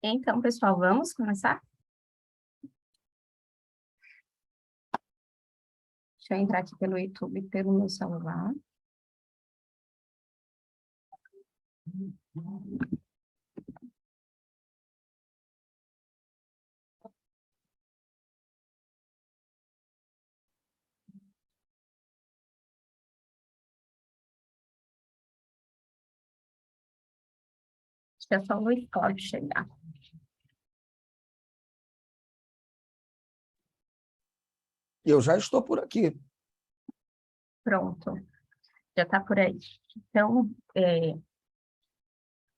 Então, pessoal, vamos começar? Deixa eu entrar aqui pelo YouTube, pelo meu celular. Acho que é só o Luiz Cláudio chegar. Eu já estou por aqui. Pronto, já está por aí. Então,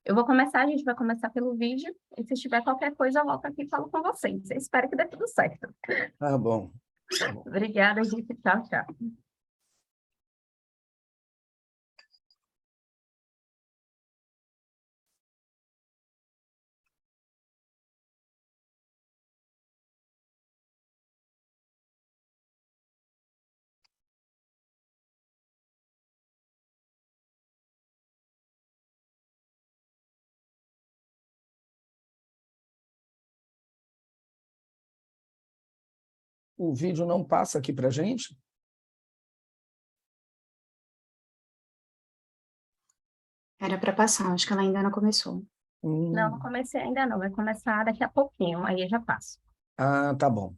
eu vou começar, a gente vai começar pelo vídeo, e se tiver qualquer coisa, eu volto aqui e falo com vocês. Eu espero que dê tudo certo. Tá bom. Obrigada, gente. Tchau, tchau. O vídeo não passa aqui para a gente? Era para passar, acho que ela ainda não começou. Não comecei ainda não, vai começar daqui a pouquinho, aí eu já passo. Ah, tá bom.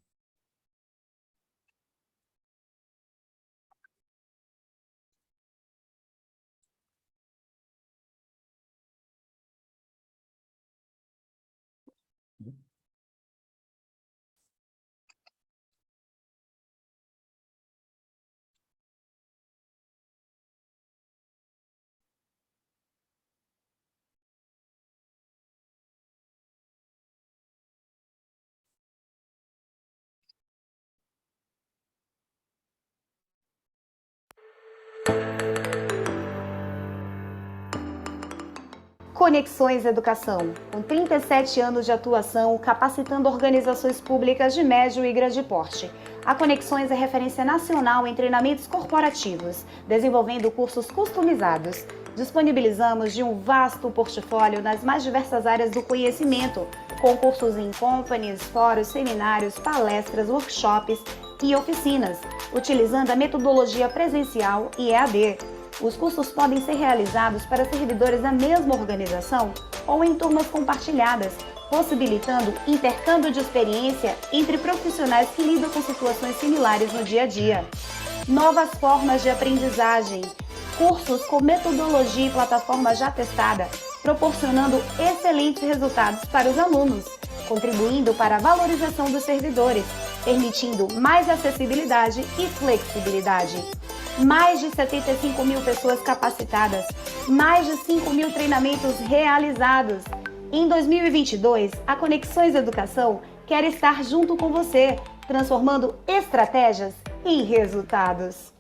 Conexões Educação, com 37 anos de atuação, capacitando organizações públicas de médio e grande porte. A Conexões é referência nacional em treinamentos corporativos, desenvolvendo cursos customizados. Disponibilizamos de um vasto portfólio nas mais diversas áreas do conhecimento, com cursos em companies, fóruns, seminários, palestras, workshops e oficinas, utilizando a metodologia presencial e EAD. Os cursos podem ser realizados para servidores da mesma organização ou em turmas compartilhadas, possibilitando intercâmbio de experiência entre profissionais que lidam com situações similares no dia a dia. Novas formas de aprendizagem. Cursos com metodologia e plataforma já testada, proporcionando excelentes resultados para os alunos, contribuindo para a valorização dos servidores, permitindo mais acessibilidade e flexibilidade. Mais de 75 mil pessoas capacitadas, mais de 5 mil treinamentos realizados. Em 2022, a Conexões Educação quer estar junto com você, transformando estratégias em resultados.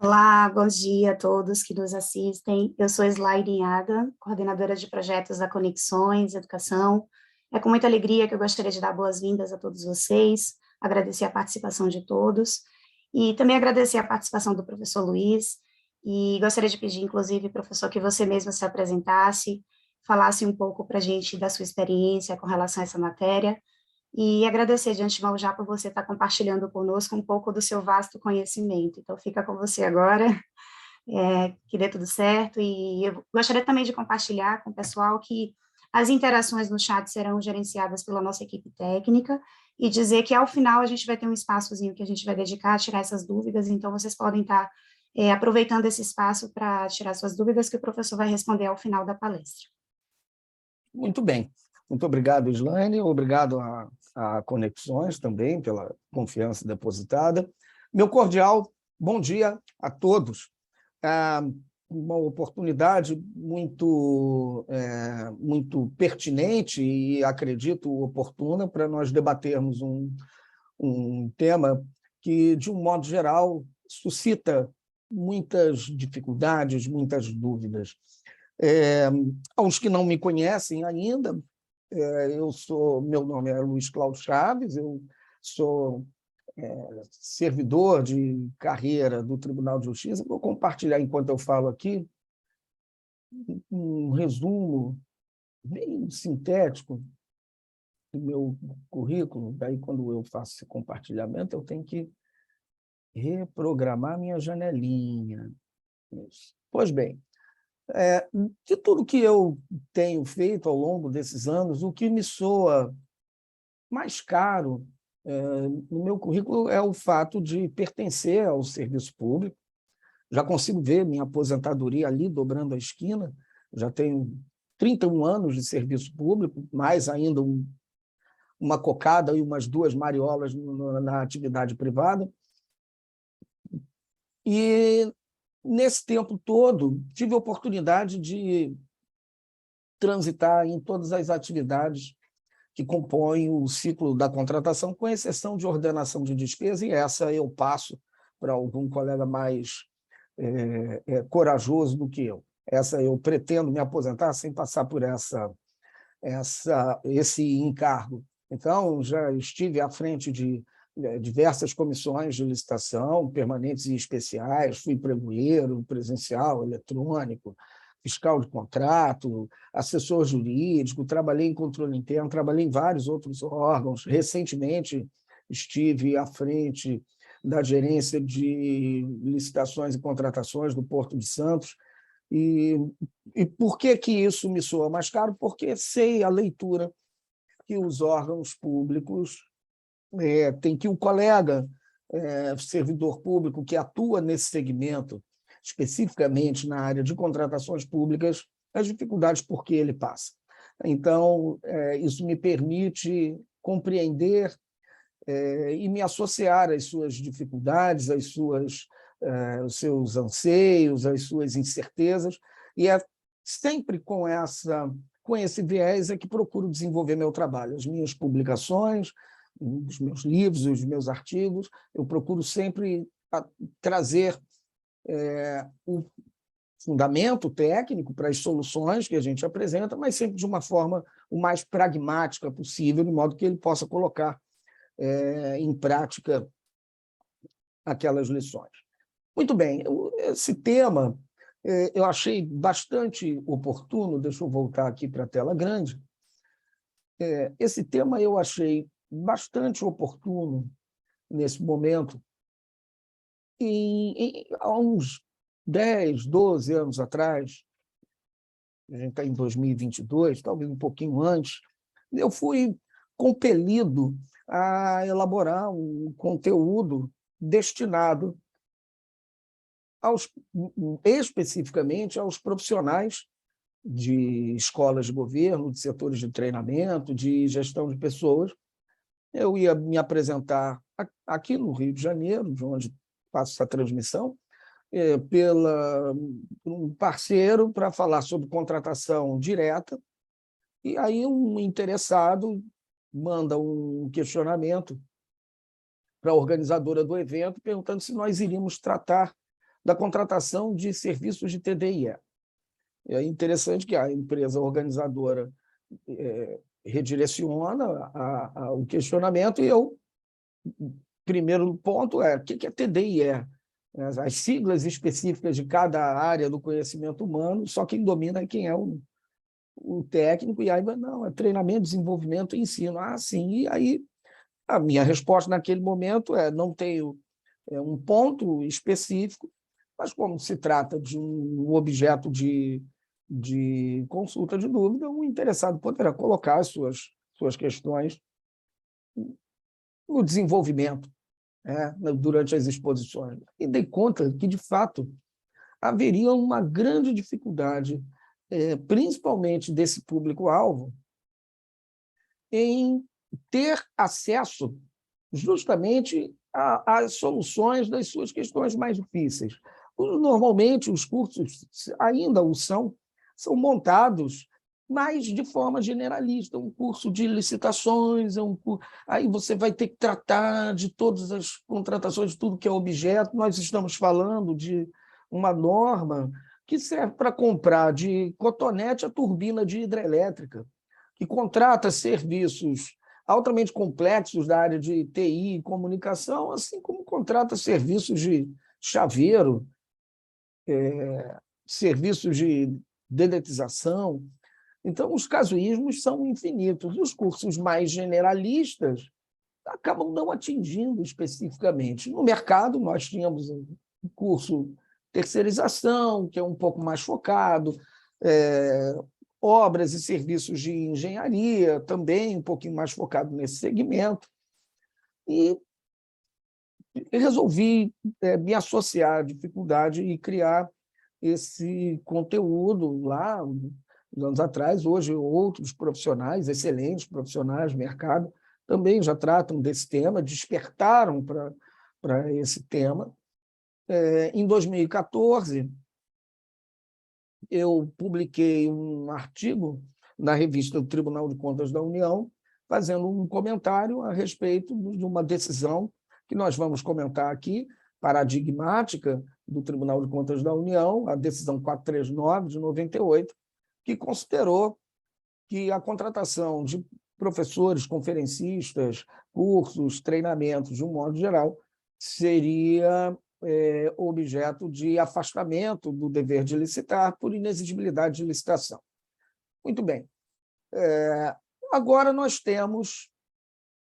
Olá, bom dia a todos que nos assistem. Eu sou Slaide Inhaga, coordenadora de projetos da Conexões Educação. É com muita alegria que eu gostaria de dar boas-vindas a todos vocês, agradecer a participação de todos e também agradecer a participação do professor Luiz e gostaria de pedir, inclusive, professor, que você mesmo se apresentasse, falasse um pouco para a gente da sua experiência com relação a essa matéria e agradecer de antemão já por você estar compartilhando conosco um pouco do seu vasto conhecimento. Então, fica com você agora, que dê tudo certo, e eu gostaria também de compartilhar com o pessoal que as interações no chat serão gerenciadas pela nossa equipe técnica, e dizer que, ao final, a gente vai ter um espaçozinho que a gente vai dedicar a tirar essas dúvidas, então vocês podem estar aproveitando esse espaço para tirar suas dúvidas, que o professor vai responder ao final da palestra. Muito bem. Muito obrigado, Islane. Obrigado a Conexões também pela confiança depositada. Meu cordial bom dia a todos. Uma oportunidade muito pertinente e, acredito, oportuna para nós debatermos um tema que, de um modo geral, suscita muitas dificuldades, muitas dúvidas. Aos que não me conhecem ainda, meu nome é Luiz Cláudio Chaves, eu sou servidor de carreira do Tribunal de Justiça. Vou compartilhar, enquanto eu falo aqui, um resumo bem sintético do meu currículo. Daí, quando eu faço esse compartilhamento, eu tenho que reprogramar minha janelinha. Isso. Pois bem, de tudo que eu tenho feito ao longo desses anos, o que me soa mais caro no meu currículo é o fato de pertencer ao serviço público. Já consigo ver minha aposentadoria ali dobrando a esquina. Já tenho 31 anos de serviço público, mais ainda uma cocada e umas 2 mariolas na atividade privada. E, nesse tempo todo, tive a oportunidade de transitar em todas as atividades que compõem o ciclo da contratação, com exceção de ordenação de despesa, e essa eu passo para algum colega mais corajoso do que eu. Essa eu pretendo me aposentar sem passar por esse encargo. Então, já estive à frente de diversas comissões de licitação, permanentes e especiais, fui pregoeiro, presencial, eletrônico, fiscal de contrato, assessor jurídico, trabalhei em controle interno, trabalhei em vários outros órgãos. Recentemente estive à frente da gerência de licitações e contratações do Porto de Santos. E por que isso me soa mais caro? Porque sei a leitura que os órgãos públicos têm, que o colega servidor público que atua nesse segmento, especificamente na área de contratações públicas, as dificuldades por que ele passa. Então, isso me permite compreender e me associar às suas dificuldades, os seus anseios, às suas incertezas, e é sempre com esse viés que procuro desenvolver meu trabalho. As minhas publicações, os meus livros, os meus artigos, eu procuro sempre trazer o fundamento técnico para as soluções que a gente apresenta, mas sempre de uma forma o mais pragmática possível, de modo que ele possa colocar em prática aquelas lições. Muito bem, esse tema eu achei bastante oportuno. Deixa eu voltar aqui para a tela grande. Esse tema eu achei bastante oportuno nesse momento. Há uns 10, 12 anos atrás, a gente está em 2022, talvez um pouquinho antes, eu fui compelido a elaborar um conteúdo destinado especificamente aos profissionais de escolas de governo, de setores de treinamento, de gestão de pessoas. Eu ia me apresentar aqui no Rio de Janeiro, de onde faço essa transmissão, um parceiro para falar sobre contratação direta, e aí um interessado manda um questionamento para a organizadora do evento, perguntando se nós iríamos tratar da contratação de serviços de TDIE. É interessante que a empresa organizadora redireciona o questionamento, e eu, primeiro ponto o que é TDIE? As siglas específicas de cada área do conhecimento humano, só quem domina é quem é o técnico, e aí, não, é treinamento, desenvolvimento e ensino. Sim, e aí a minha resposta naquele momento não tenho um ponto específico, mas como se trata de um objeto de consulta de dúvida, o interessado poderá colocar as suas questões no desenvolvimento durante as exposições. E dei conta que, de fato, haveria uma grande dificuldade, principalmente desse público-alvo, em ter acesso justamente às soluções das suas questões mais difíceis. Normalmente, os cursos ainda são montados mas de forma generalista, um curso de licitações, aí você vai ter que tratar de todas as contratações, de tudo que é objeto. Nós estamos falando de uma norma que serve para comprar de cotonete a turbina de hidrelétrica, que contrata serviços altamente complexos da área de TI e comunicação, assim como contrata serviços de chaveiro, serviços de dedetização. Então, os casuísmos são infinitos. Os cursos mais generalistas acabam não atingindo especificamente. No mercado, nós tínhamos um curso terceirização, que é um pouco mais focado, obras e serviços de engenharia, também um pouquinho mais focado nesse segmento. E resolvi me associar à dificuldade e criar esse conteúdo lá, anos atrás. Hoje, outros profissionais, excelentes profissionais do mercado, também já tratam desse tema, despertaram para esse tema. Em 2014, eu publiquei um artigo na revista do Tribunal de Contas da União, fazendo um comentário a respeito de uma decisão que nós vamos comentar aqui, paradigmática do Tribunal de Contas da União, a decisão 439 de 98, que considerou que a contratação de professores, conferencistas, cursos, treinamentos, de um modo geral, seria objeto de afastamento do dever de licitar por inexigibilidade de licitação. Muito bem. Agora nós temos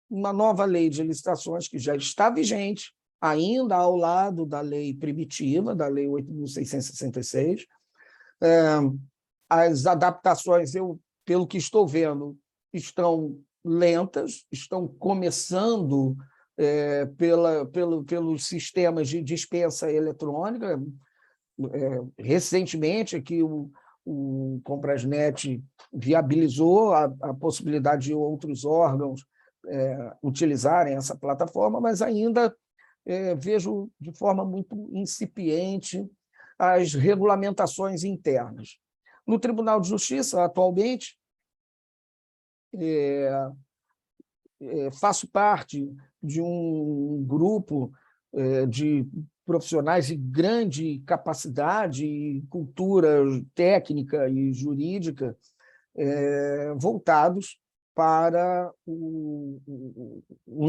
uma nova lei de licitações que já está vigente, ainda ao lado da lei primitiva, da lei 8.666. As adaptações, pelo que estou vendo, estão lentas, estão começando pelos sistemas de dispensa eletrônica. Recentemente, aqui o Comprasnet viabilizou a possibilidade de outros órgãos utilizarem essa plataforma, mas ainda vejo de forma muito incipiente as regulamentações internas. No Tribunal de Justiça, atualmente, faço parte de um grupo de profissionais de grande capacidade e cultura técnica e jurídica voltados para o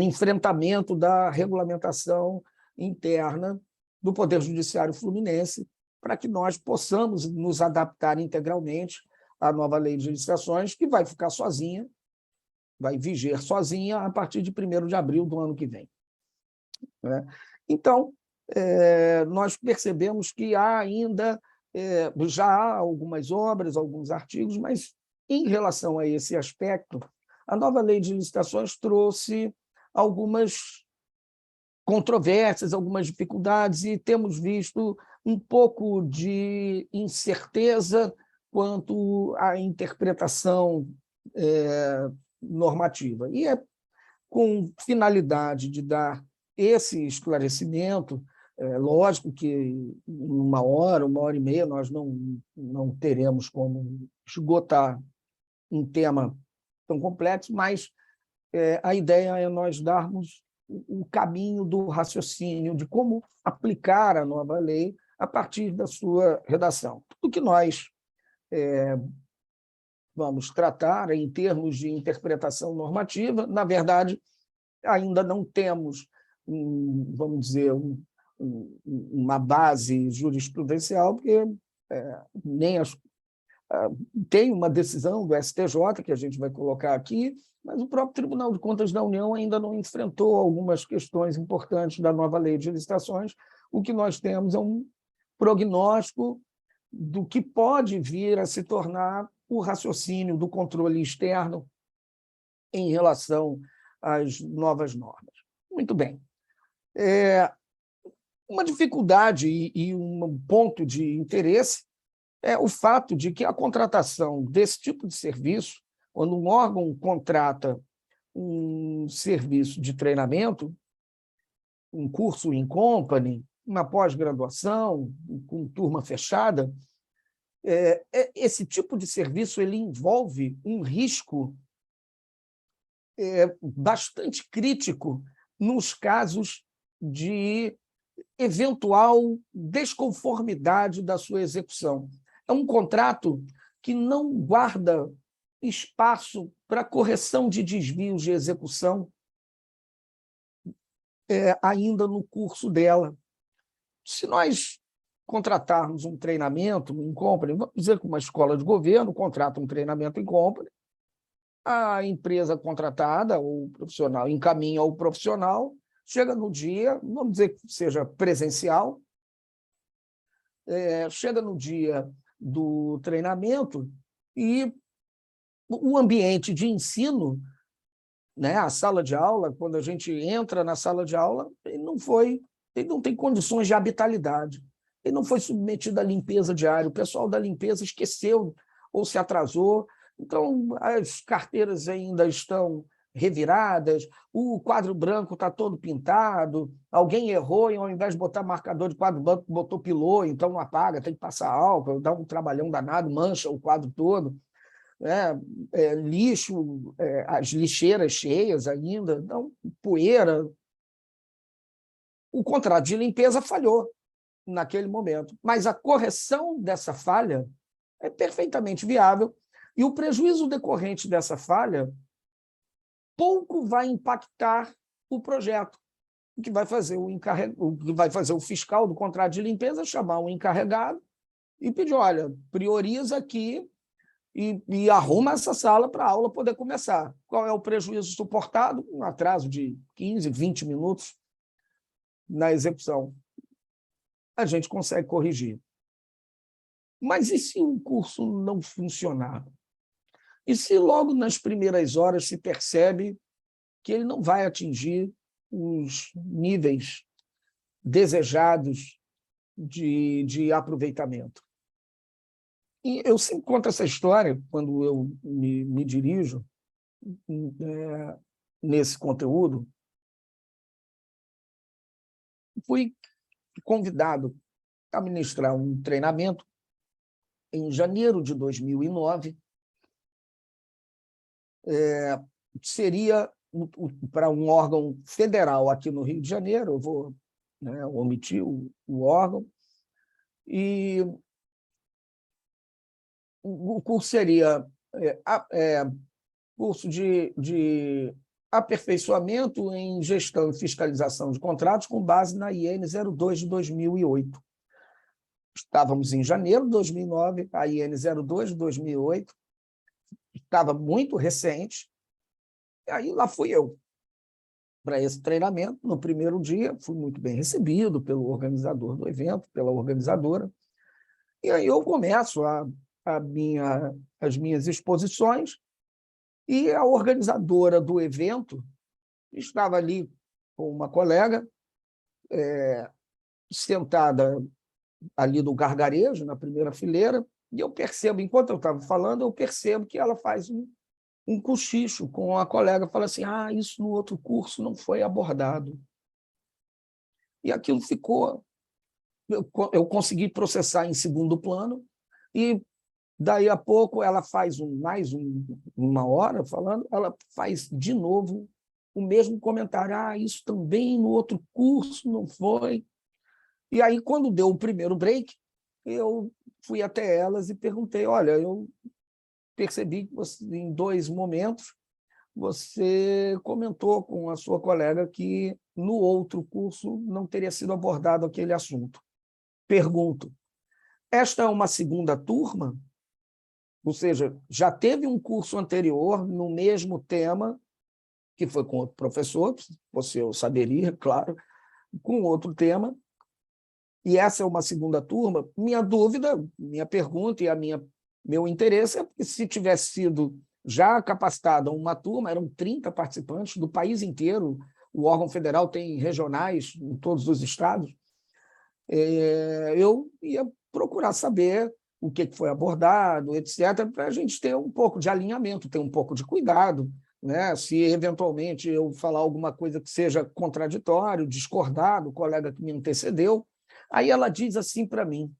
enfrentamento da regulamentação interna do Poder Judiciário Fluminense, para que nós possamos nos adaptar integralmente à nova lei de licitações, que vai ficar sozinha, vai viger sozinha a partir de 1º de abril do ano que vem. Então, nós percebemos que há ainda, já há algumas obras, alguns artigos, mas, em relação a esse aspecto, a nova lei de licitações trouxe algumas controvérsias, algumas dificuldades, e temos visto um pouco de incerteza quanto à interpretação normativa. E é com finalidade de dar esse esclarecimento. Lógico que em uma hora e meia, nós não teremos como esgotar um tema tão complexo, mas a ideia é nós darmos o caminho do raciocínio de como aplicar a nova lei a partir da sua redação. Tudo que nós vamos tratar em termos de interpretação normativa, na verdade, ainda não temos, vamos dizer, uma base jurisprudencial, porque tem uma decisão do STJ, que a gente vai colocar aqui, mas o próprio Tribunal de Contas da União ainda não enfrentou algumas questões importantes da nova lei de licitações. O que nós temos é um prognóstico do que pode vir a se tornar o raciocínio do controle externo em relação às novas normas. Muito bem. Uma dificuldade e um ponto de interesse é o fato de que a contratação desse tipo de serviço, quando um órgão contrata um serviço de treinamento, um curso in company, uma pós-graduação, com turma fechada, esse tipo de serviço ele envolve um risco bastante crítico nos casos de eventual desconformidade da sua execução. É um contrato que não guarda espaço para correção de desvios de execução ainda no curso dela. Se nós contratarmos um treinamento em company, vamos dizer que uma escola de governo contrata um treinamento em company, a empresa contratada, ou o profissional, encaminha o profissional, chega no dia, vamos dizer que seja presencial, chega no dia do treinamento e o ambiente de ensino, né, a sala de aula, quando a gente entra na sala de aula, ele não tem condições de habitabilidade, ele não foi submetido à limpeza diária, o pessoal da limpeza esqueceu ou se atrasou, então as carteiras ainda estão reviradas, o quadro branco está todo pintado, alguém errou e ao invés de botar marcador de quadro branco, botou pilô, então não apaga, tem que passar álcool, dá um trabalhão danado, mancha o quadro todo, lixo, as lixeiras cheias ainda, então, poeira. O contrato de limpeza falhou naquele momento, mas a correção dessa falha é perfeitamente viável e o prejuízo decorrente dessa falha pouco vai impactar o projeto. O que vai fazer o fiscal do contrato de limpeza chamar um encarregado e pedir, olha, prioriza aqui e arruma essa sala para a aula poder começar. Qual é o prejuízo suportado? Um atraso de 15, 20 minutos na execução. A gente consegue corrigir. Mas e se o curso não funcionar? E se logo nas primeiras horas se percebe que ele não vai atingir os níveis desejados de aproveitamento? E eu sempre conto essa história quando eu me dirijo nesse conteúdo. Fui convidado a ministrar um treinamento em janeiro de 2009. Seria para um órgão federal aqui no Rio de Janeiro, eu vou omitir o órgão, e o curso seria curso de aperfeiçoamento em gestão e fiscalização de contratos com base na IN 02 de 2008. Estávamos em janeiro de 2009, a IN 02 de 2008 estava muito recente, e aí lá fui eu para esse treinamento. No primeiro dia, fui muito bem recebido pelo organizador do evento, pela organizadora, e aí eu começo as minhas exposições, e a organizadora do evento estava ali com uma colega, sentada ali no gargarejo, na primeira fileira, e eu percebo, enquanto eu estava falando, eu percebo que ela faz um cochicho com a colega, fala assim, isso no outro curso não foi abordado. E aquilo ficou... Eu consegui processar em segundo plano, e daí a pouco ela faz mais uma hora falando, ela faz de novo o mesmo comentário, isso também no outro curso não foi. E aí, quando deu o primeiro break, eu fui até elas e perguntei, olha, eu percebi que você, em 2 momentos você comentou com a sua colega que no outro curso não teria sido abordado aquele assunto. Pergunto, esta é uma segunda turma? Ou seja, já teve um curso anterior no mesmo tema, que foi com outro professor, você eu saberia, claro, com outro tema, e essa é uma segunda turma? Minha dúvida, minha pergunta e meu interesse é que se tivesse sido já capacitada uma turma, eram 30 participantes do país inteiro, o órgão federal tem regionais em todos os estados, eu ia procurar saber o que foi abordado, etc., para a gente ter um pouco de alinhamento, ter um pouco de cuidado, né? Se eventualmente eu falar alguma coisa que seja contraditório, discordar do colega que me antecedeu, aí ela diz assim para mim: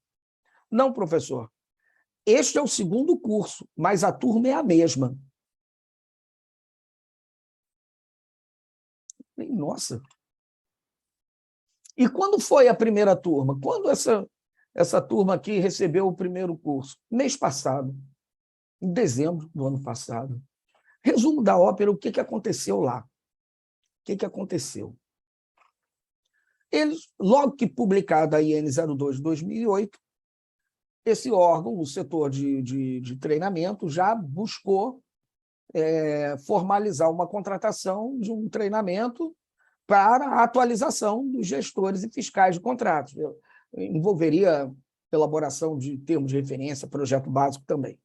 não, professor, este é o segundo curso, mas a turma é a mesma. Nossa! E quando foi a primeira turma? Quando essa turma aqui recebeu o primeiro curso? Mês passado, em dezembro do ano passado. Resumo da ópera, o que aconteceu lá? O que aconteceu? Eles, logo que publicada a IN 02 de 2008, esse órgão, o setor de treinamento, já buscou formalizar uma contratação de um treinamento para a atualização dos gestores e fiscais de contratos. Envolveria elaboração de termos de referência, projeto básico também.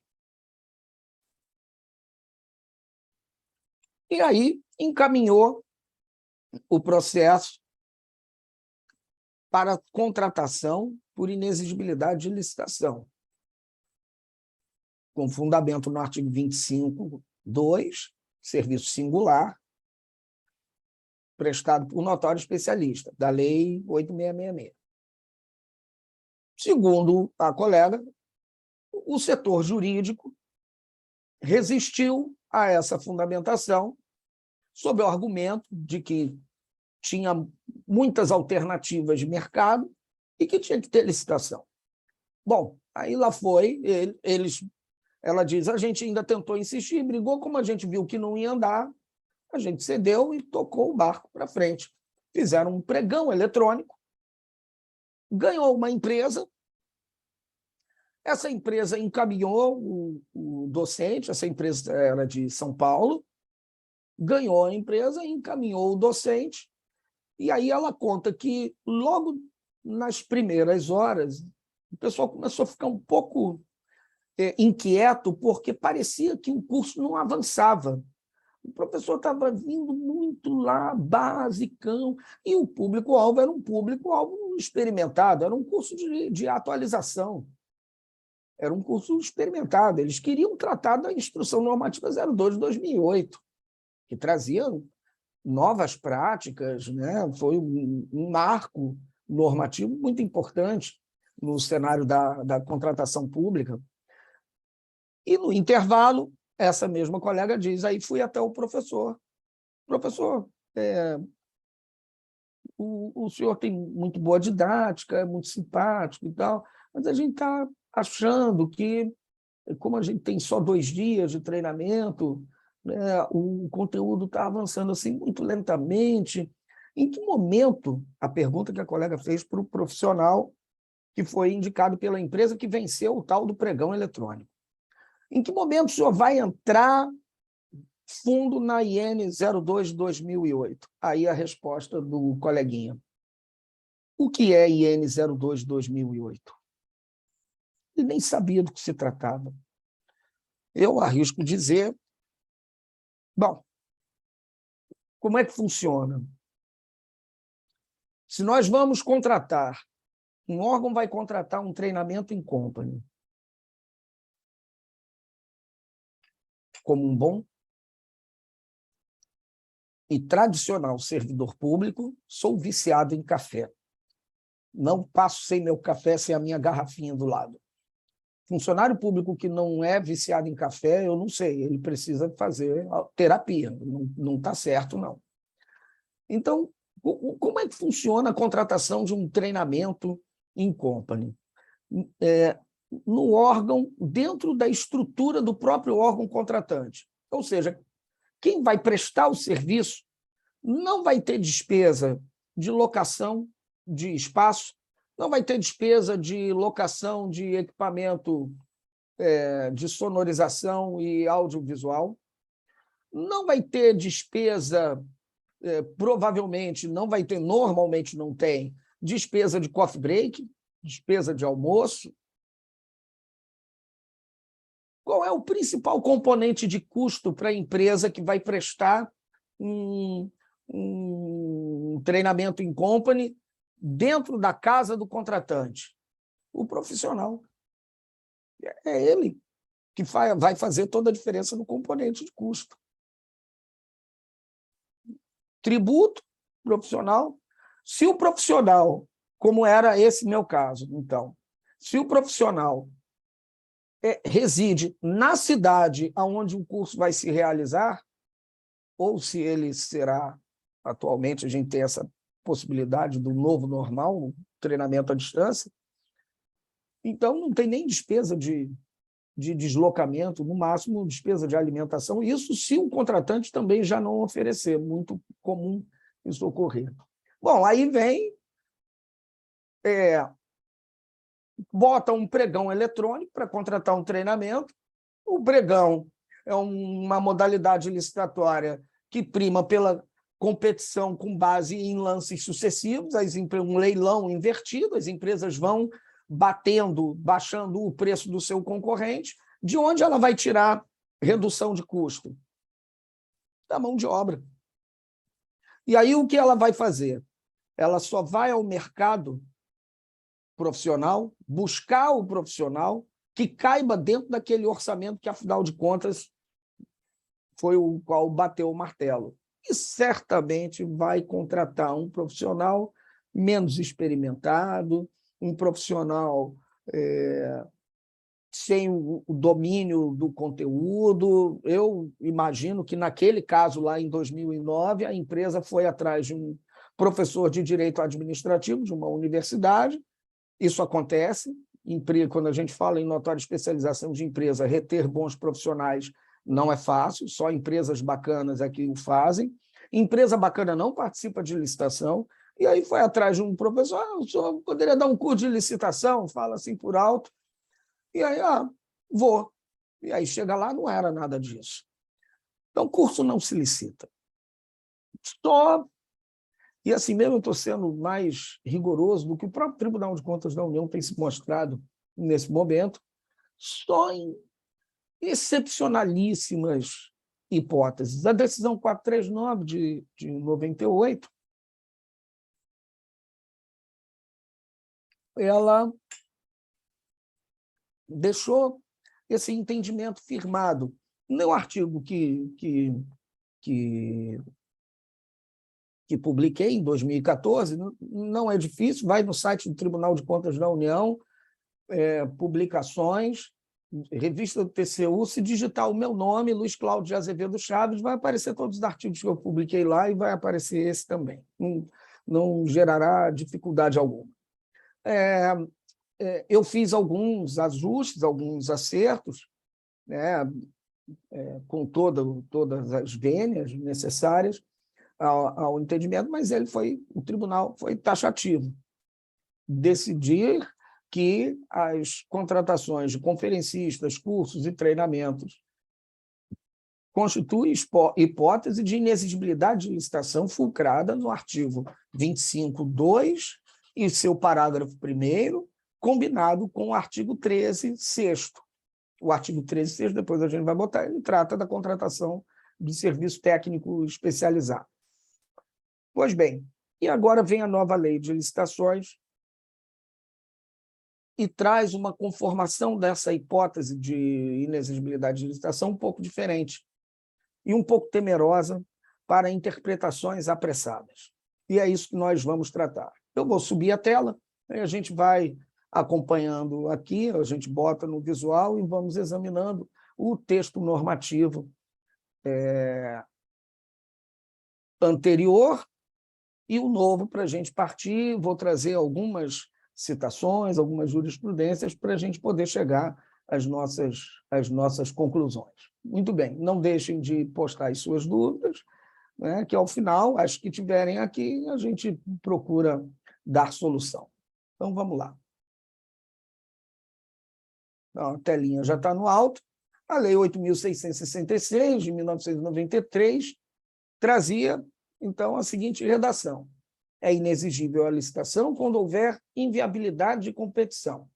E aí encaminhou o processo para contratação por inexigibilidade de licitação, com fundamento no artigo 25.2, serviço singular, prestado por notório especialista, da Lei 8.666. Segundo a colega, o setor jurídico resistiu a essa fundamentação sob o argumento de que tinha muitas alternativas de mercado e que tinha que ter licitação. Bom, aí lá foi, ela diz, a gente ainda tentou insistir, brigou, como a gente viu que não ia andar, a gente cedeu e tocou o barco para frente. Fizeram um pregão eletrônico, ganhou uma empresa, essa empresa encaminhou o docente, essa empresa era de São Paulo, ganhou a empresa, encaminhou o docente, e aí ela conta que logo nas primeiras horas o pessoal começou a ficar um pouco inquieto, porque parecia que o curso não avançava. O professor estava vindo muito lá, basicão, e o público-alvo era um público-alvo experimentado, era um curso de atualização. Era um curso experimentado. Eles queriam tratar da Instrução Normativa 02 de 2008, que trazia novas práticas, né? Foi um marco normativo muito importante no cenário da contratação pública. E, no intervalo, essa mesma colega diz, aí fui até o professor. Professor, o senhor tem muito boa didática, é muito simpático e tal, mas a gente está achando que, como a gente tem só 2 dias de treinamento, né, o conteúdo está avançando assim muito lentamente. Em que momento, a pergunta que a colega fez para o profissional que foi indicado pela empresa que venceu o tal do pregão eletrônico, em que momento o senhor vai entrar fundo na IN 02 de 2008? Aí a resposta do coleguinha. O que é IN 02 de 2008? Ele nem sabia do que se tratava. Eu arrisco dizer, bom, como é que funciona? Se nós vamos contratar, um órgão vai contratar um treinamento em company, como um bom e tradicional servidor público, sou viciado em café. Não passo sem meu café, sem a minha garrafinha do lado. Funcionário público que não é viciado em café, eu não sei, ele precisa fazer terapia, não está certo, não. Então, como é que funciona a contratação de um treinamento em company? No órgão, dentro da estrutura do próprio órgão contratante. Ou seja, quem vai prestar o serviço não vai ter despesa de locação de espaço, não vai ter despesa de locação de equipamento de sonorização e audiovisual, não vai ter despesa, provavelmente não vai ter, normalmente não tem, despesa de coffee break, despesa de almoço. Qual é o principal componente de custo para a empresa que vai prestar um um treinamento em company dentro da casa do contratante? O profissional. É ele que vai fazer toda a diferença no componente de custo. Tributo profissional. Se o profissional, como era esse meu caso, então, se o profissional reside na cidade onde o curso vai se realizar, ou se ele será, atualmente a gente tem essa possibilidade do novo normal, o treinamento à distância, então não tem nem despesa de deslocamento, no máximo despesa de alimentação, isso se o contratante também já não oferecer, muito comum isso ocorrer. Bom, aí vem, bota um pregão eletrônico para contratar um treinamento, o pregão é uma modalidade licitatória que prima pela competição com base em lances sucessivos, um leilão invertido, as empresas vão baixando o preço do seu concorrente, de onde ela vai tirar redução de custo? Da mão de obra. E aí o que ela vai fazer? Ela só vai ao mercado profissional, buscar o profissional que caiba dentro daquele orçamento que, afinal de contas, foi o qual bateu o martelo. E certamente vai contratar um profissional menos experimentado, um profissional sem o domínio do conteúdo. Eu imagino que, naquele caso, lá em 2009, a empresa foi atrás de um professor de direito administrativo de uma universidade. Isso acontece. Quando a gente fala em notória especialização de empresa, reter bons profissionais não é fácil, só empresas bacanas é que o fazem. Empresa bacana não participa de licitação, e aí foi atrás de um professor, o senhor poderia dar um curso de licitação? Fala assim por alto. E aí, vou. E aí chega lá, não era nada disso. Então, curso não se licita. E assim mesmo eu estou sendo mais rigoroso do que o próprio Tribunal de Contas da União tem se mostrado nesse momento, só em excepcionalíssimas hipóteses. A decisão 439 de 98, ela deixou esse entendimento firmado. No artigo que publiquei em 2014, não é difícil, vai no site do Tribunal de Contas da União, publicações, revista do TCU, se digitar o meu nome, Luiz Cláudio de Azevedo Chaves, vai aparecer todos os artigos que eu publiquei lá e vai aparecer esse também. Não gerará dificuldade alguma. Eu fiz alguns ajustes, alguns acertos, né, com todas as vênias necessárias ao entendimento, mas o tribunal foi taxativo. Decidir que as contratações de conferencistas, cursos e treinamentos constituem hipótese de inexigibilidade de licitação fulcrada no artigo 25.2 e seu parágrafo 1º, combinado com o artigo 13, 6º. O artigo 13, 6º, depois a gente vai botar, ele trata da contratação de serviço técnico especializado. Pois bem, e agora vem a nova lei de licitações e traz uma conformação dessa hipótese de inexigibilidade de licitação um pouco diferente e um pouco temerosa para interpretações apressadas. E é isso que nós vamos tratar. Eu vou subir a tela, aí a gente vai acompanhando aqui, a gente bota no visual e vamos examinando o texto normativo anterior e o novo para a gente partir. Vou trazer algumas citações, algumas jurisprudências para a gente poder chegar às nossas conclusões. Muito bem, não deixem de postar as suas dúvidas, né, que ao final, as que tiverem aqui, a gente procura dar solução. Então, vamos lá. Então, a telinha já está no alto. A Lei 8.666, de 1993, trazia, então, a seguinte redação: é inexigível a licitação quando houver inviabilidade de competição.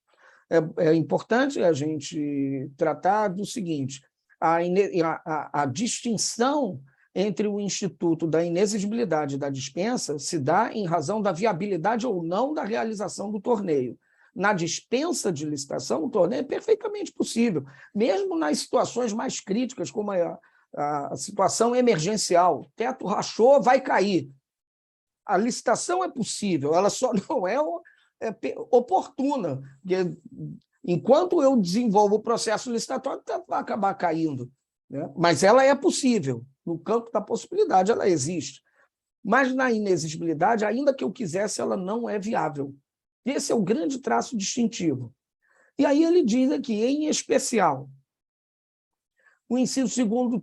É importante a gente tratar do seguinte: a distinção entre o instituto da inexigibilidade e da dispensa se dá em razão da viabilidade ou não da realização do torneio. Na dispensa de licitação, o torneio é perfeitamente possível, mesmo nas situações mais críticas, como a situação emergencial. Teto rachou, vai cair. A licitação é possível, ela só não é oportuna, porque enquanto eu desenvolvo o processo licitatório, vai acabar caindo, né? Mas ela é possível, no campo da possibilidade ela existe. Mas na inexigibilidade, ainda que eu quisesse, ela não é viável. Esse é o grande traço distintivo. E aí ele diz aqui, em especial, o inciso segundo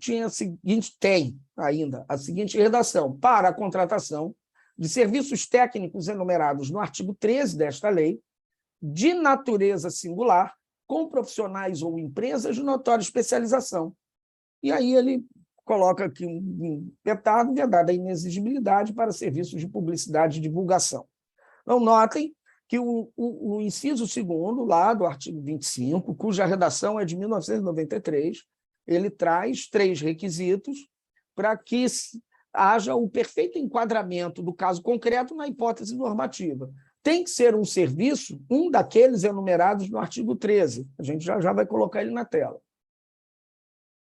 tem ainda a seguinte redação: para a contratação de serviços técnicos enumerados no artigo 13 desta lei, de natureza singular, com profissionais ou empresas de notória especialização. E aí ele coloca aqui um petardo vedado a inexigibilidade para serviços de publicidade e divulgação. Então, notem que o inciso segundo, lá do artigo 25, cuja redação é de 1993, ele traz 3 requisitos para que haja o perfeito enquadramento do caso concreto na hipótese normativa. Tem que ser um serviço, um daqueles enumerados no artigo 13. A gente já vai colocar ele na tela.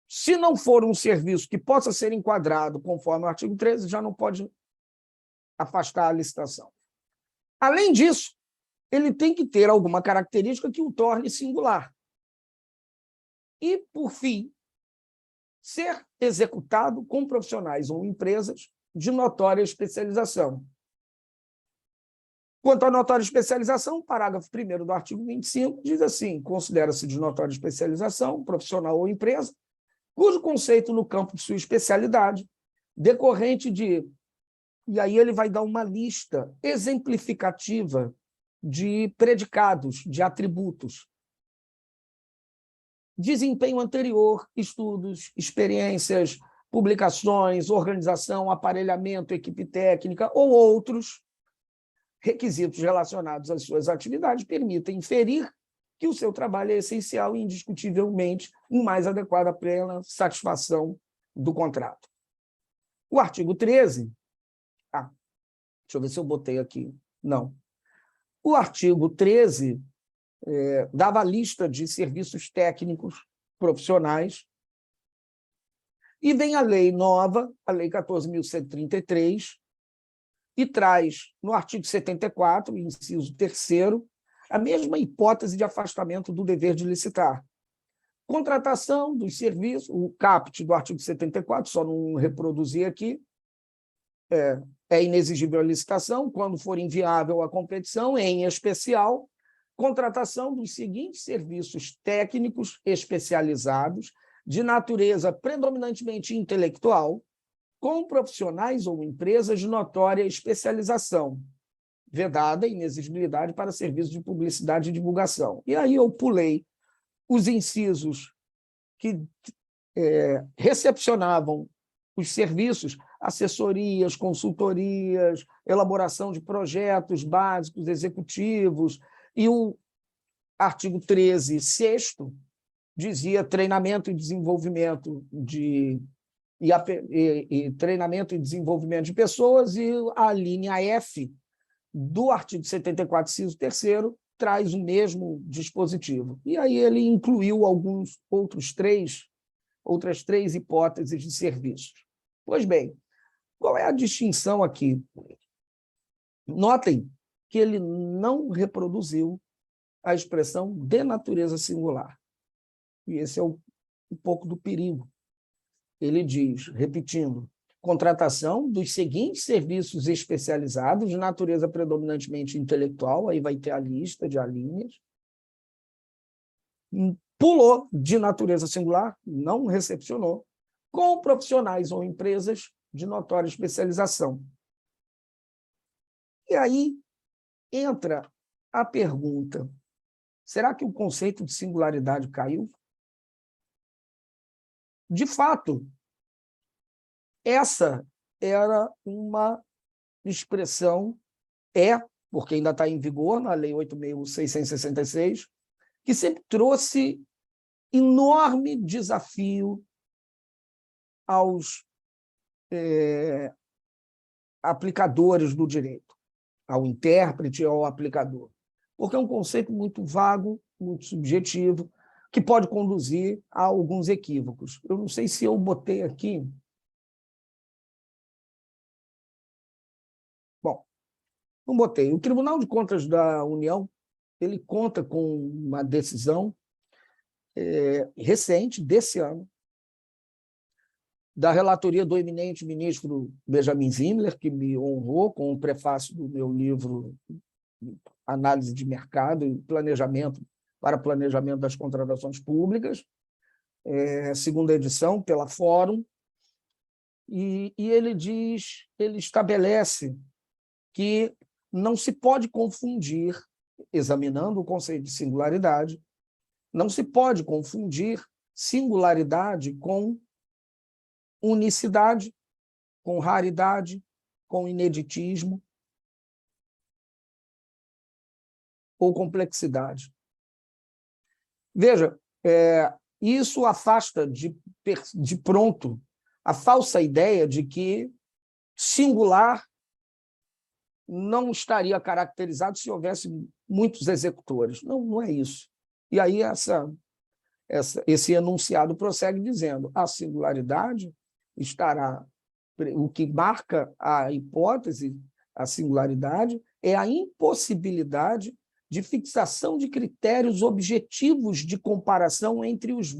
Se não for um serviço que possa ser enquadrado conforme o artigo 13, já não pode afastar a licitação. Além disso, ele tem que ter alguma característica que o torne singular. E, por fim, ser executado com profissionais ou empresas de notória especialização. Quanto à notória especialização, o parágrafo 1º do artigo 25 diz assim: considera-se de notória especialização, profissional ou empresa, cujo conceito no campo de sua especialidade, decorrente de... E aí ele vai dar uma lista exemplificativa de predicados, de atributos. Desempenho anterior, estudos, experiências, publicações, organização, aparelhamento, equipe técnica ou outros requisitos relacionados às suas atividades permitem inferir que o seu trabalho é essencial e indiscutivelmente em mais adequada plena satisfação do contrato. O artigo 13... deixa eu ver se eu botei aqui. Não. O artigo 13 dava a lista de serviços técnicos profissionais e vem a lei nova, a Lei 14.133, e traz, no artigo 74, inciso 3º, a mesma hipótese de afastamento do dever de licitar. Contratação dos serviços, o caput do artigo 74, só não reproduzir aqui, é inexigível a licitação quando for inviável a competição, em especial, contratação dos seguintes serviços técnicos especializados de natureza predominantemente intelectual, com profissionais ou empresas de notória especialização, vedada a inexigibilidade para serviços de publicidade e divulgação. E aí eu pulei os incisos que recepcionavam os serviços, assessorias, consultorias, elaboração de projetos básicos, executivos, e o artigo 13, 6º, dizia treinamento e desenvolvimento de treinamento e desenvolvimento de pessoas, e a linha F do artigo 74, inciso 3º, traz o mesmo dispositivo. E aí ele incluiu outras três hipóteses de serviços. Pois bem, qual é a distinção aqui? Notem que ele não reproduziu a expressão de natureza singular. E esse é um pouco do perigo. Ele diz, repetindo, contratação dos seguintes serviços especializados de natureza predominantemente intelectual, aí vai ter a lista de alíneas. Pulou de natureza singular, não recepcionou, com profissionais ou empresas de notória especialização. E aí entra a pergunta: será que o conceito de singularidade caiu? De fato, essa era uma expressão, porque ainda está em vigor na Lei 8.666, que sempre trouxe enorme desafio aos aplicadores do direito, ao intérprete e ao aplicador, porque é um conceito muito vago, muito subjetivo, que pode conduzir a alguns equívocos. Eu não sei se eu botei aqui. Bom, não botei. O Tribunal de Contas da União ele conta com uma decisão recente, desse ano, da relatoria do eminente ministro Benjamin Zimler, que me honrou com o prefácio do meu livro Análise de Mercado e Planejamento para Planejamento das Contratações Públicas, segunda edição, pela Fórum, e ele estabelece que não se pode confundir, examinando o conceito de singularidade, não se pode confundir singularidade com unicidade, com raridade, com ineditismo ou complexidade. Veja, isso afasta de pronto a falsa ideia de que singular não estaria caracterizado se houvesse muitos executores. Não, não é isso. E aí esse enunciado prossegue dizendo: a singularidade estará, o que marca a hipótese, a singularidade, é a impossibilidade de fixação de critérios objetivos de comparação entre os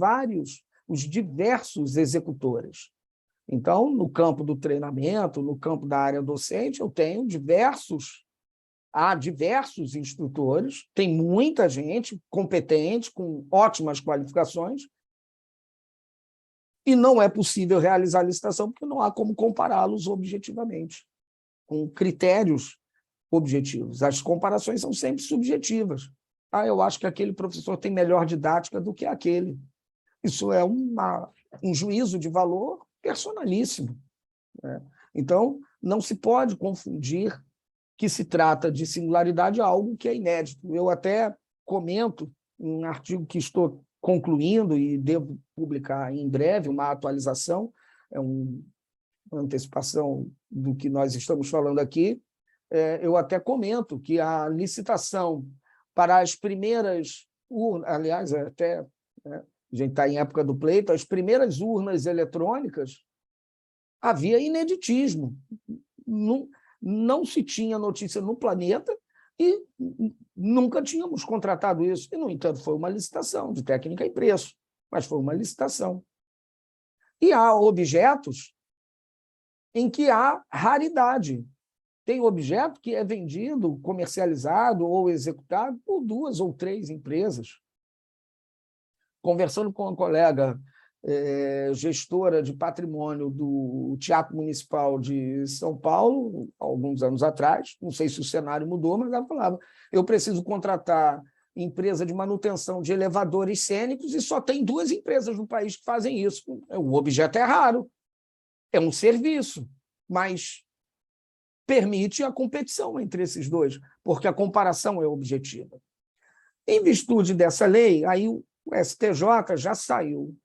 diversos executores. Então, no campo do treinamento, no campo da área docente, eu tenho diversos instrutores, tem muita gente competente, com ótimas qualificações, e não é possível realizar a licitação porque não há como compará-los objetivamente, com critérios objetivos. As comparações são sempre subjetivas. Eu acho que aquele professor tem melhor didática do que aquele. Isso é um juízo de valor personalíssimo, né? Então, não se pode confundir que se trata de singularidade a algo que é inédito. Eu até comento um artigo que estou concluindo e devo publicar em breve, uma atualização, uma antecipação do que nós estamos falando aqui. Eu até comento que a licitação para as primeiras urnas, aliás, até a gente está em época do pleito, as primeiras urnas eletrônicas, havia ineditismo. Não se tinha notícia no planeta e nunca tínhamos contratado isso. E, no entanto, foi uma licitação de técnica e preço, mas foi uma licitação. E há objetos em que há raridade. Tem objeto que é vendido, comercializado ou executado por 2 ou 3 empresas. Conversando com uma colega gestora de patrimônio do Teatro Municipal de São Paulo, alguns anos atrás, não sei se o cenário mudou, mas ela falava: eu preciso contratar empresa de manutenção de elevadores cênicos e só tem 2 empresas no país que fazem isso. O objeto é raro, é um serviço, mas permite a competição entre esses 2, porque a comparação é objetiva. Em virtude dessa lei, aí o STJ já saiu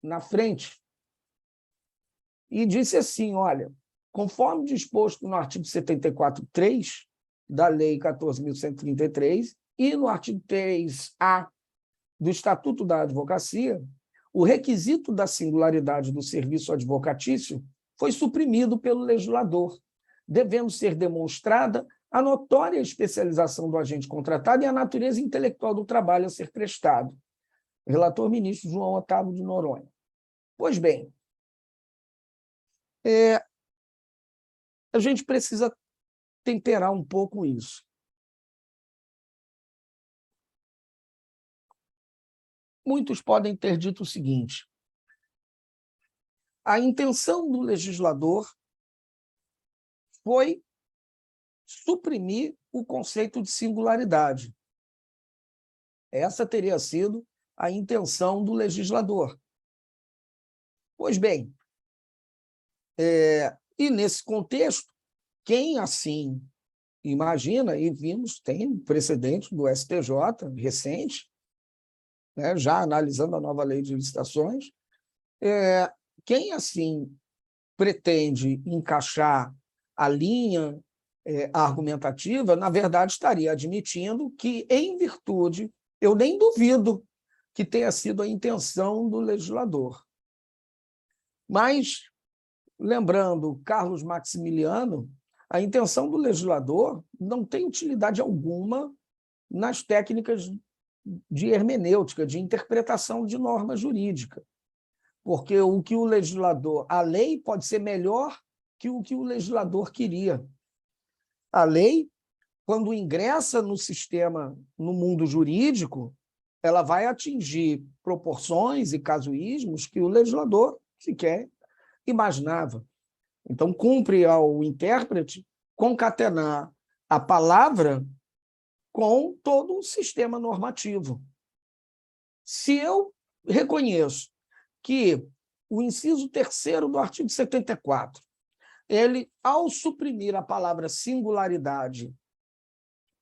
na frente e disse assim: olha, conforme disposto no artigo 74.3 da Lei 14.133 e no artigo 3A do Estatuto da Advocacia, o requisito da singularidade do serviço advocatício foi suprimido pelo legislador, devendo ser demonstrada a notória especialização do agente contratado e a natureza intelectual do trabalho a ser prestado. Relator ministro João Otávio de Noronha. Pois bem, a gente precisa temperar um pouco isso. Muitos podem ter dito o seguinte: a intenção do legislador foi suprimir o conceito de singularidade. Essa teria sido a intenção do legislador. Pois bem, e nesse contexto, quem assim imagina, e vimos, tem um precedente do STJ recente, né, já analisando a nova lei de licitações, quem assim pretende encaixar a linha argumentativa, na verdade, estaria admitindo que, em virtude, eu nem duvido que tenha sido a intenção do legislador. Mas, lembrando Carlos Maximiliano, a intenção do legislador não tem utilidade alguma nas técnicas de hermenêutica, de interpretação de norma jurídica, porque o que o legislador, a lei pode ser melhor que o legislador queria. A lei, quando ingressa no sistema, no mundo jurídico, ela vai atingir proporções e casuísmos que o legislador sequer imaginava. Então, cumpre ao intérprete concatenar a palavra com todo o sistema normativo. Se eu reconheço que o inciso 3º do artigo 74, ele, ao suprimir a palavra singularidade,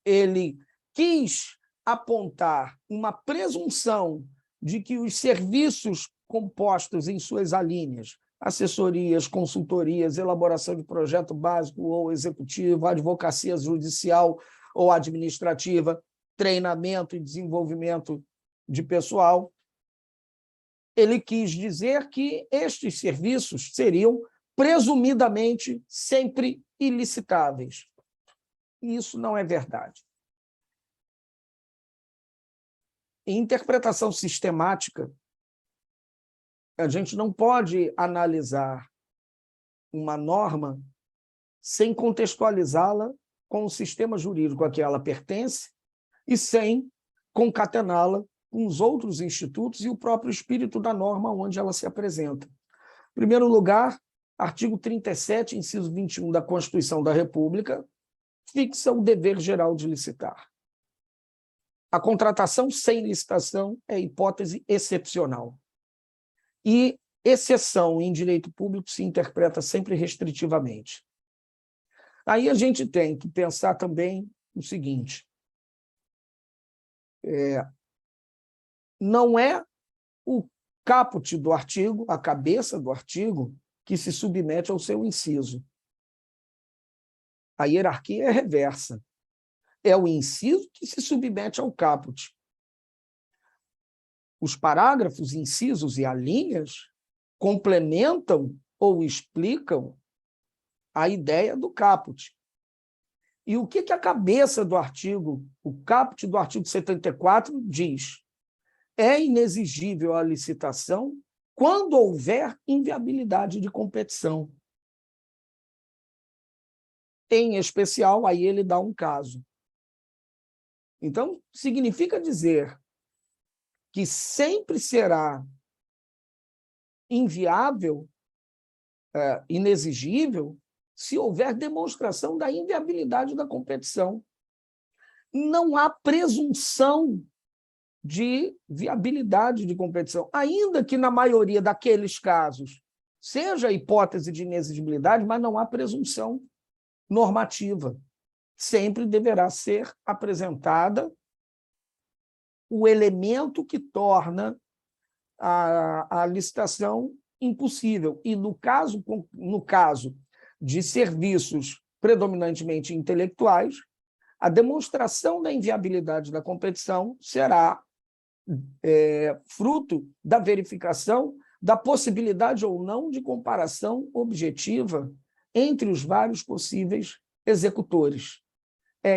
ele quis apontar uma presunção de que os serviços compostos em suas alíneas, assessorias, consultorias, elaboração de projeto básico ou executivo, advocacia judicial ou administrativa, treinamento e desenvolvimento de pessoal, ele quis dizer que estes serviços seriam presumidamente sempre ilicitáveis. E isso não é verdade. Em interpretação sistemática, a gente não pode analisar uma norma sem contextualizá-la com o sistema jurídico a que ela pertence e sem concatená-la com os outros institutos e o próprio espírito da norma onde ela se apresenta. Em primeiro lugar, artigo 37, inciso 21 da Constituição da República, fixa o dever geral de licitar. A contratação sem licitação é hipótese excepcional. E exceção em direito público se interpreta sempre restritivamente. Aí a gente tem que pensar também o seguinte, não é o caput do artigo, a cabeça do artigo, que se submete ao seu inciso. A hierarquia é reversa. É o inciso que se submete ao caput. Os parágrafos, incisos e alíneas complementam ou explicam a ideia do caput. E o que a cabeça do artigo, o caput do artigo 74, diz? É inexigível a licitação quando houver inviabilidade de competição. Em especial, aí ele dá um caso. Então, significa dizer que sempre será inviável, inexigível, se houver demonstração da inviabilidade da competição. Não há presunção de viabilidade de competição, ainda que na maioria daqueles casos seja a hipótese de inexigibilidade, mas não há presunção normativa. Sempre deverá ser apresentada o elemento que torna a licitação impossível. E no caso de serviços predominantemente intelectuais, a demonstração da inviabilidade da competição será fruto da verificação da possibilidade ou não de comparação objetiva entre os vários possíveis executores.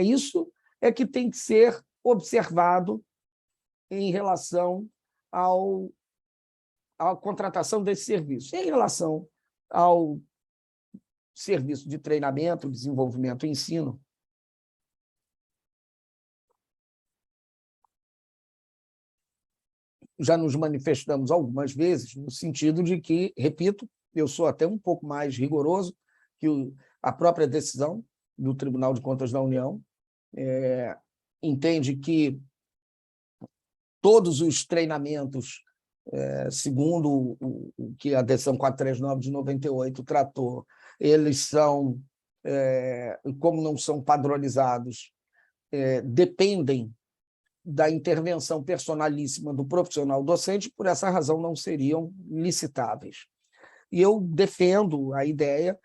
Isso que tem que ser observado em relação à contratação desse serviço. Em relação ao serviço de treinamento, desenvolvimento e ensino, já nos manifestamos algumas vezes no sentido de que, repito, eu sou até um pouco mais rigoroso que a própria decisão do Tribunal de Contas da União, entende que todos os treinamentos, segundo o que a decisão 439 de 98 tratou, eles são, como não são padronizados, dependem da intervenção personalíssima do profissional docente, por essa razão não seriam licitáveis. E eu defendo a ideia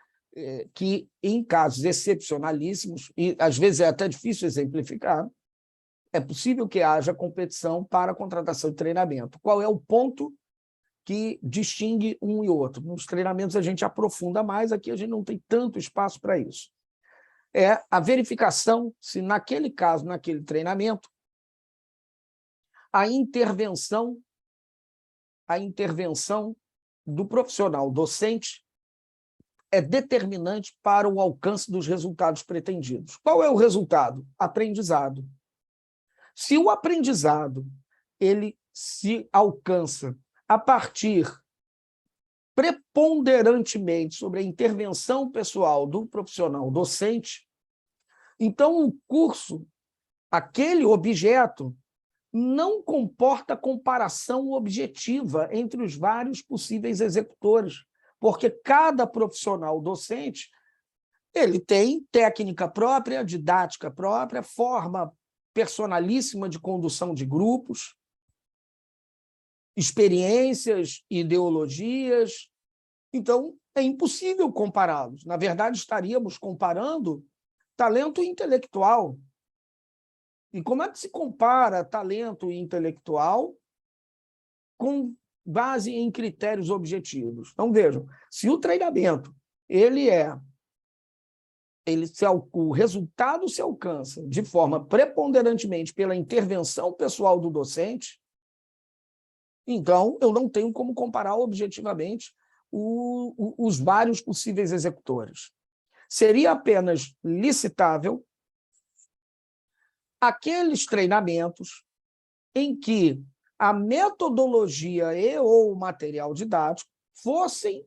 que, em casos excepcionalíssimos, e às vezes é até difícil exemplificar, é possível que haja competição para a contratação de treinamento. Qual é o ponto que distingue um e outro? Nos treinamentos a gente aprofunda mais, aqui a gente não tem tanto espaço para isso. É a verificação se, naquele caso, naquele treinamento, a intervenção do profissional docente é determinante para o alcance dos resultados pretendidos. Qual é o resultado? Aprendizado. Se o aprendizado ele se alcança a partir preponderantemente sobre a intervenção pessoal do profissional docente, então o curso, aquele objeto, não comporta comparação objetiva entre os vários possíveis executores, porque cada profissional docente ele tem técnica própria, didática própria, forma personalíssima de condução de grupos, experiências, ideologias. Então, é impossível compará-los. Na verdade, estaríamos comparando talento intelectual. E como é que se compara talento intelectual com base em critérios objetivos? Então, vejam, se o treinamento o resultado se alcança de forma preponderantemente pela intervenção pessoal do docente, então eu não tenho como comparar objetivamente os vários possíveis executores. Seria apenas licitável aqueles treinamentos em que a metodologia ou o material didático fossem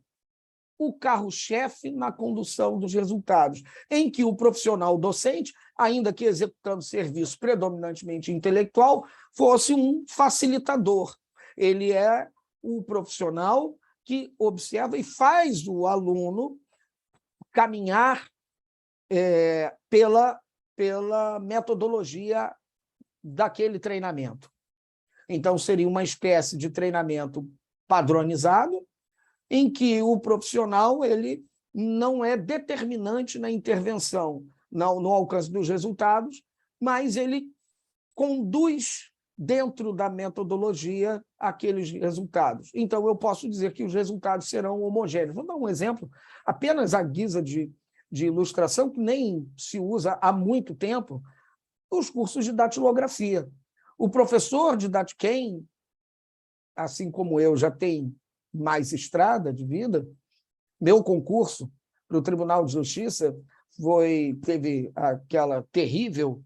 o carro-chefe na condução dos resultados, em que o profissional docente, ainda que executando serviço predominantemente intelectual, fosse um facilitador. Ele é o profissional que observa e faz o aluno caminhar pela metodologia daquele treinamento. Então, seria uma espécie de treinamento padronizado, em que o profissional ele não é determinante na intervenção, no alcance dos resultados, mas ele conduz dentro da metodologia aqueles resultados. Então, eu posso dizer que os resultados serão homogêneos. Vou dar um exemplo, apenas à guisa de ilustração, que nem se usa há muito tempo, os cursos de datilografia. O professor de quem, assim como eu, já tem mais estrada de vida, meu concurso para o Tribunal de Justiça teve aquela terrível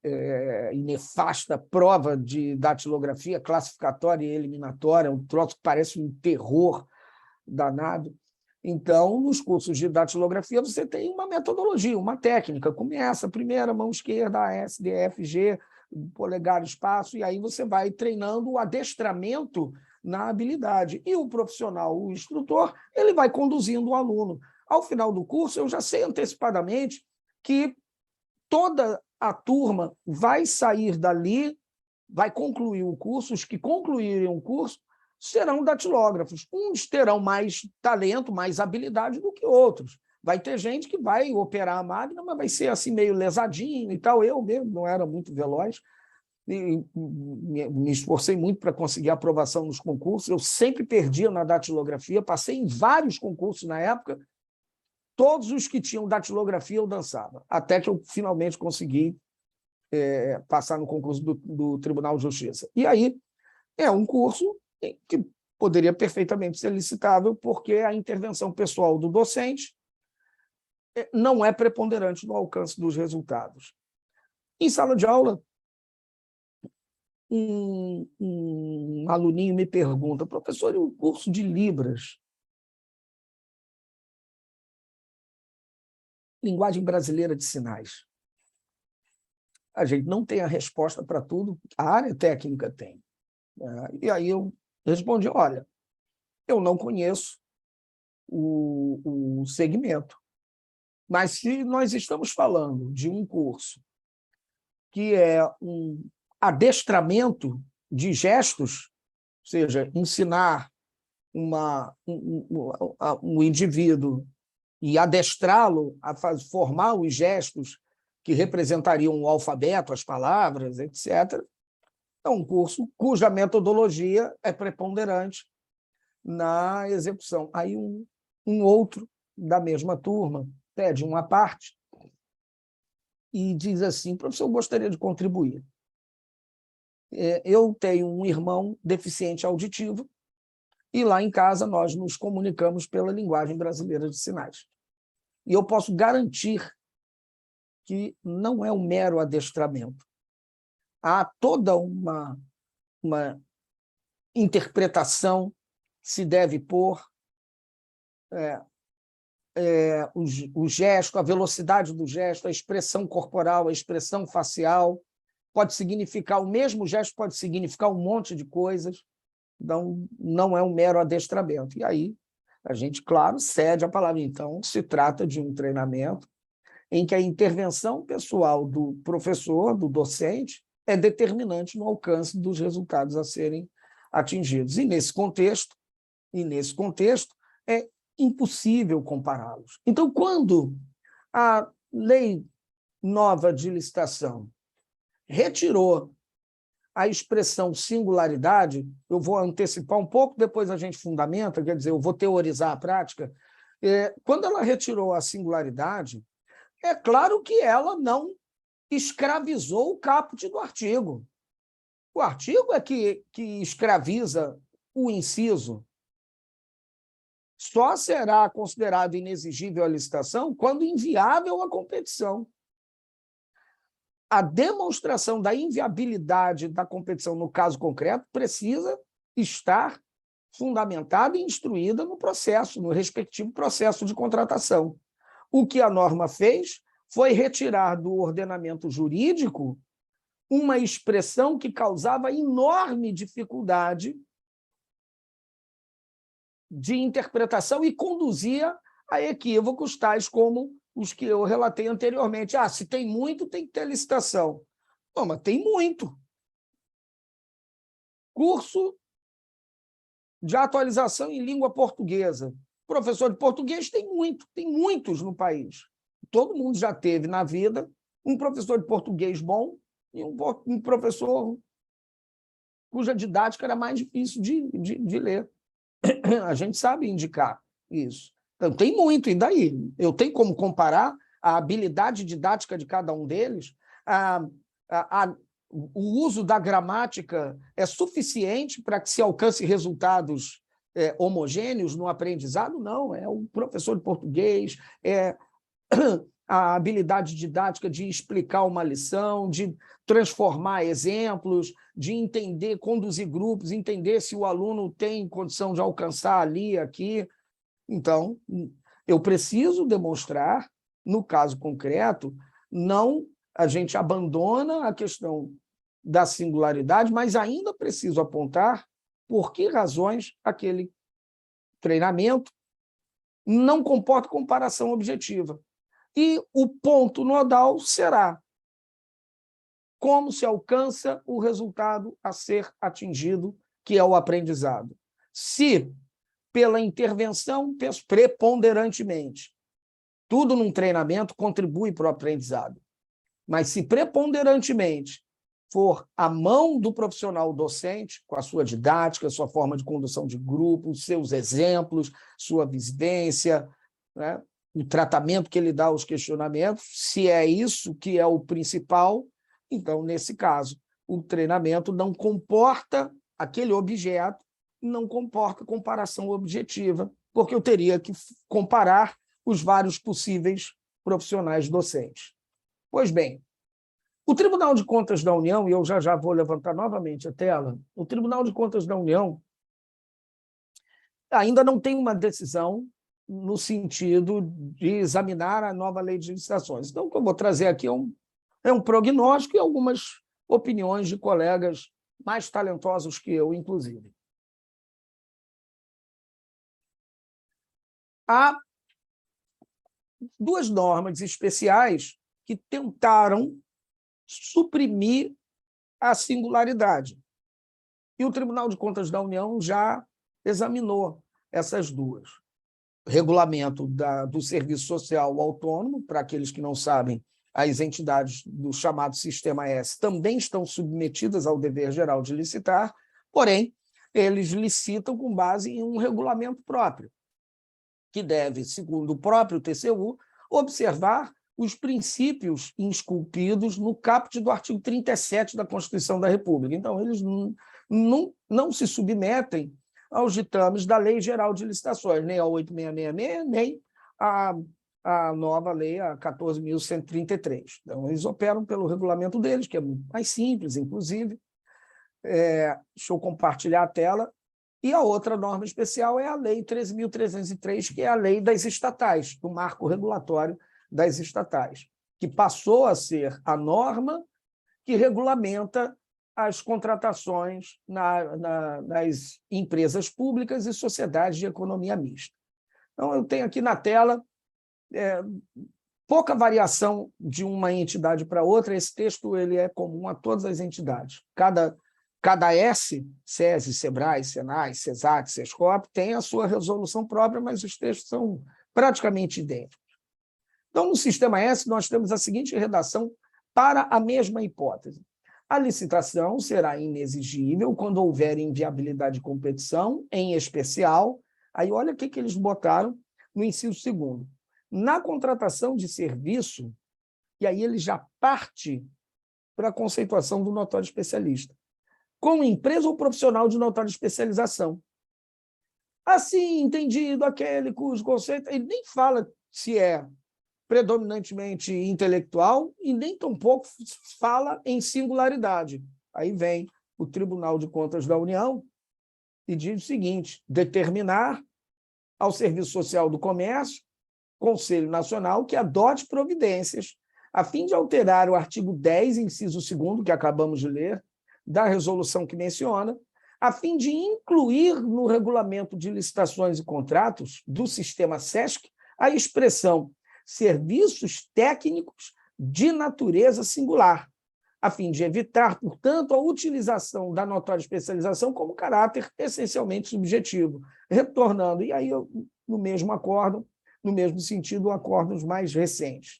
e nefasta prova de datilografia classificatória e eliminatória, um troço que parece um terror danado. Então, nos cursos de datilografia, você tem uma metodologia, uma técnica. Começa, primeira, mão esquerda, A, S, D, F, G, polegar, espaço, e aí você vai treinando o adestramento na habilidade. E o profissional, o instrutor, ele vai conduzindo o aluno. Ao final do curso, eu já sei antecipadamente que toda a turma vai sair dali, vai concluir o curso, os que concluírem o curso serão datilógrafos. Uns terão mais talento, mais habilidade do que outros. Vai ter gente que vai operar a máquina, mas vai ser assim meio lesadinho e tal. Eu mesmo não era muito veloz, e me esforcei muito para conseguir aprovação nos concursos. Eu sempre perdia na datilografia, passei em vários concursos na época, todos os que tinham datilografia eu dançava, até que eu finalmente consegui passar no concurso do Tribunal de Justiça. E aí é um curso que poderia perfeitamente ser licitável, porque a intervenção pessoal do docente não é preponderante no alcance dos resultados. Em sala de aula, um aluninho me pergunta: professor, e o curso de Libras? Linguagem brasileira de sinais. A gente não tem a resposta para tudo, a área técnica tem. E aí eu respondi: olha, eu não conheço o segmento, mas se nós estamos falando de um curso que é um adestramento de gestos, ou seja, ensinar um indivíduo e adestrá-lo a formar os gestos que representariam o alfabeto, as palavras, etc. É um curso cuja metodologia é preponderante na execução. Aí um outro da mesma turma pede uma parte e diz assim: professor, eu gostaria de contribuir. Eu tenho um irmão deficiente auditivo e lá em casa nós nos comunicamos pela linguagem brasileira de sinais. E eu posso garantir que não é um mero adestramento. Há toda uma interpretação que se deve pôr, o gesto, a velocidade do gesto, a expressão corporal, a expressão facial, pode significar, o mesmo gesto pode significar um monte de coisas, não é um mero adestramento. E aí a gente, claro, cede a palavra. Então, se trata de um treinamento em que a intervenção pessoal do professor, do docente, é determinante no alcance dos resultados a serem atingidos. E nesse contexto, é impossível compará-los. Então, quando a lei nova de licitação retirou a expressão singularidade, eu vou antecipar um pouco, depois a gente fundamenta, quer dizer, eu vou teorizar a prática. Quando ela retirou a singularidade, é claro que ela não escravizou o caput do artigo. O artigo é que escraviza o inciso. Só será considerado inexigível a licitação quando inviável a competição. A demonstração da inviabilidade da competição, no caso concreto, precisa estar fundamentada e instruída no processo, no respectivo processo de contratação. O que a norma fez foi retirar do ordenamento jurídico uma expressão que causava enorme dificuldade de interpretação e conduzia a equívocos tais como os que eu relatei anteriormente. Se tem muito, tem que ter licitação. Não, mas tem muito. Curso de atualização em língua portuguesa. Professor de português tem muitos no país. Todo mundo já teve na vida um professor de português bom e um professor cuja didática era mais difícil de ler. A gente sabe indicar isso. Então, tem muito, e daí? Eu tenho como comparar a habilidade didática de cada um deles? O uso da gramática é suficiente para que se alcance resultados homogêneos no aprendizado? Não, é o professor de português, a habilidade didática de explicar uma lição, de transformar exemplos, de entender, conduzir grupos, entender se o aluno tem condição de alcançar ali, aqui. Então, eu preciso demonstrar, no caso concreto, a gente abandona a questão da singularidade, mas ainda preciso apontar por que razões aquele treinamento não comporta comparação objetiva. E o ponto nodal será como se alcança o resultado a ser atingido, que é o aprendizado. Se, pela intervenção preponderantemente, tudo num treinamento contribui para o aprendizado, mas se preponderantemente for a mão do profissional docente, com a sua didática, sua forma de condução de grupo, seus exemplos, sua vivência, né, o tratamento que ele dá aos questionamentos, se é isso que é o principal, então, nesse caso, o treinamento não comporta, aquele objeto não comporta comparação objetiva, porque eu teria que comparar os vários possíveis profissionais docentes. Pois bem, o Tribunal de Contas da União, e eu já vou levantar novamente a tela, o Tribunal de Contas da União ainda não tem uma decisão no sentido de examinar a nova lei de licitações. Então, o que eu vou trazer aqui é um prognóstico e algumas opiniões de colegas mais talentosos que eu, inclusive. Há duas normas especiais que tentaram suprimir a singularidade. E o Tribunal de Contas da União já examinou essas duas. Regulamento do Serviço Social Autônomo, para aqueles que não sabem, as entidades do chamado Sistema S também estão submetidas ao dever geral de licitar, porém, eles licitam com base em um regulamento próprio, que deve, segundo o próprio TCU, observar os princípios esculpidos no caput do artigo 37 da Constituição da República. Então, eles não se submetem aos ditames da Lei Geral de Licitações, nem a 8666, nem a nova lei, a 14.133. Então, eles operam pelo regulamento deles, que é mais simples, inclusive. Deixa eu compartilhar a tela. E a outra norma especial é a Lei 13.303, que é a lei das estatais, do marco regulatório das estatais, que passou a ser a norma que regulamenta as contratações nas empresas públicas e sociedades de economia mista. Então, eu tenho aqui na tela pouca variação de uma entidade para outra. Esse texto ele é comum a todas as entidades. Cada S, SESI, SEBRAE, SENAI, CESAT, SESCOP, tem a sua resolução própria, mas os textos são praticamente idênticos. Então, no Sistema S, nós temos a seguinte redação para a mesma hipótese. A licitação será inexigível quando houver inviabilidade de competição, em especial, aí olha o que eles botaram no inciso 2º. Na contratação de serviço, e aí ele já parte para a conceituação do notório especialista, como empresa ou profissional de notória especialização. Assim, entendido aquele cujo conceito, ele nem fala se é predominantemente intelectual e nem tampouco fala em singularidade. Aí vem o Tribunal de Contas da União e diz o seguinte: determinar ao Serviço Social do Comércio, Conselho Nacional, que adote providências a fim de alterar o artigo 10, inciso 2º, que acabamos de ler, da resolução que menciona, a fim de incluir no regulamento de licitações e contratos do sistema SESC a expressão serviços técnicos de natureza singular, a fim de evitar, portanto, a utilização da notória especialização como caráter essencialmente subjetivo, retornando, e aí no mesmo acórdão, no mesmo sentido, acórdãos mais recentes.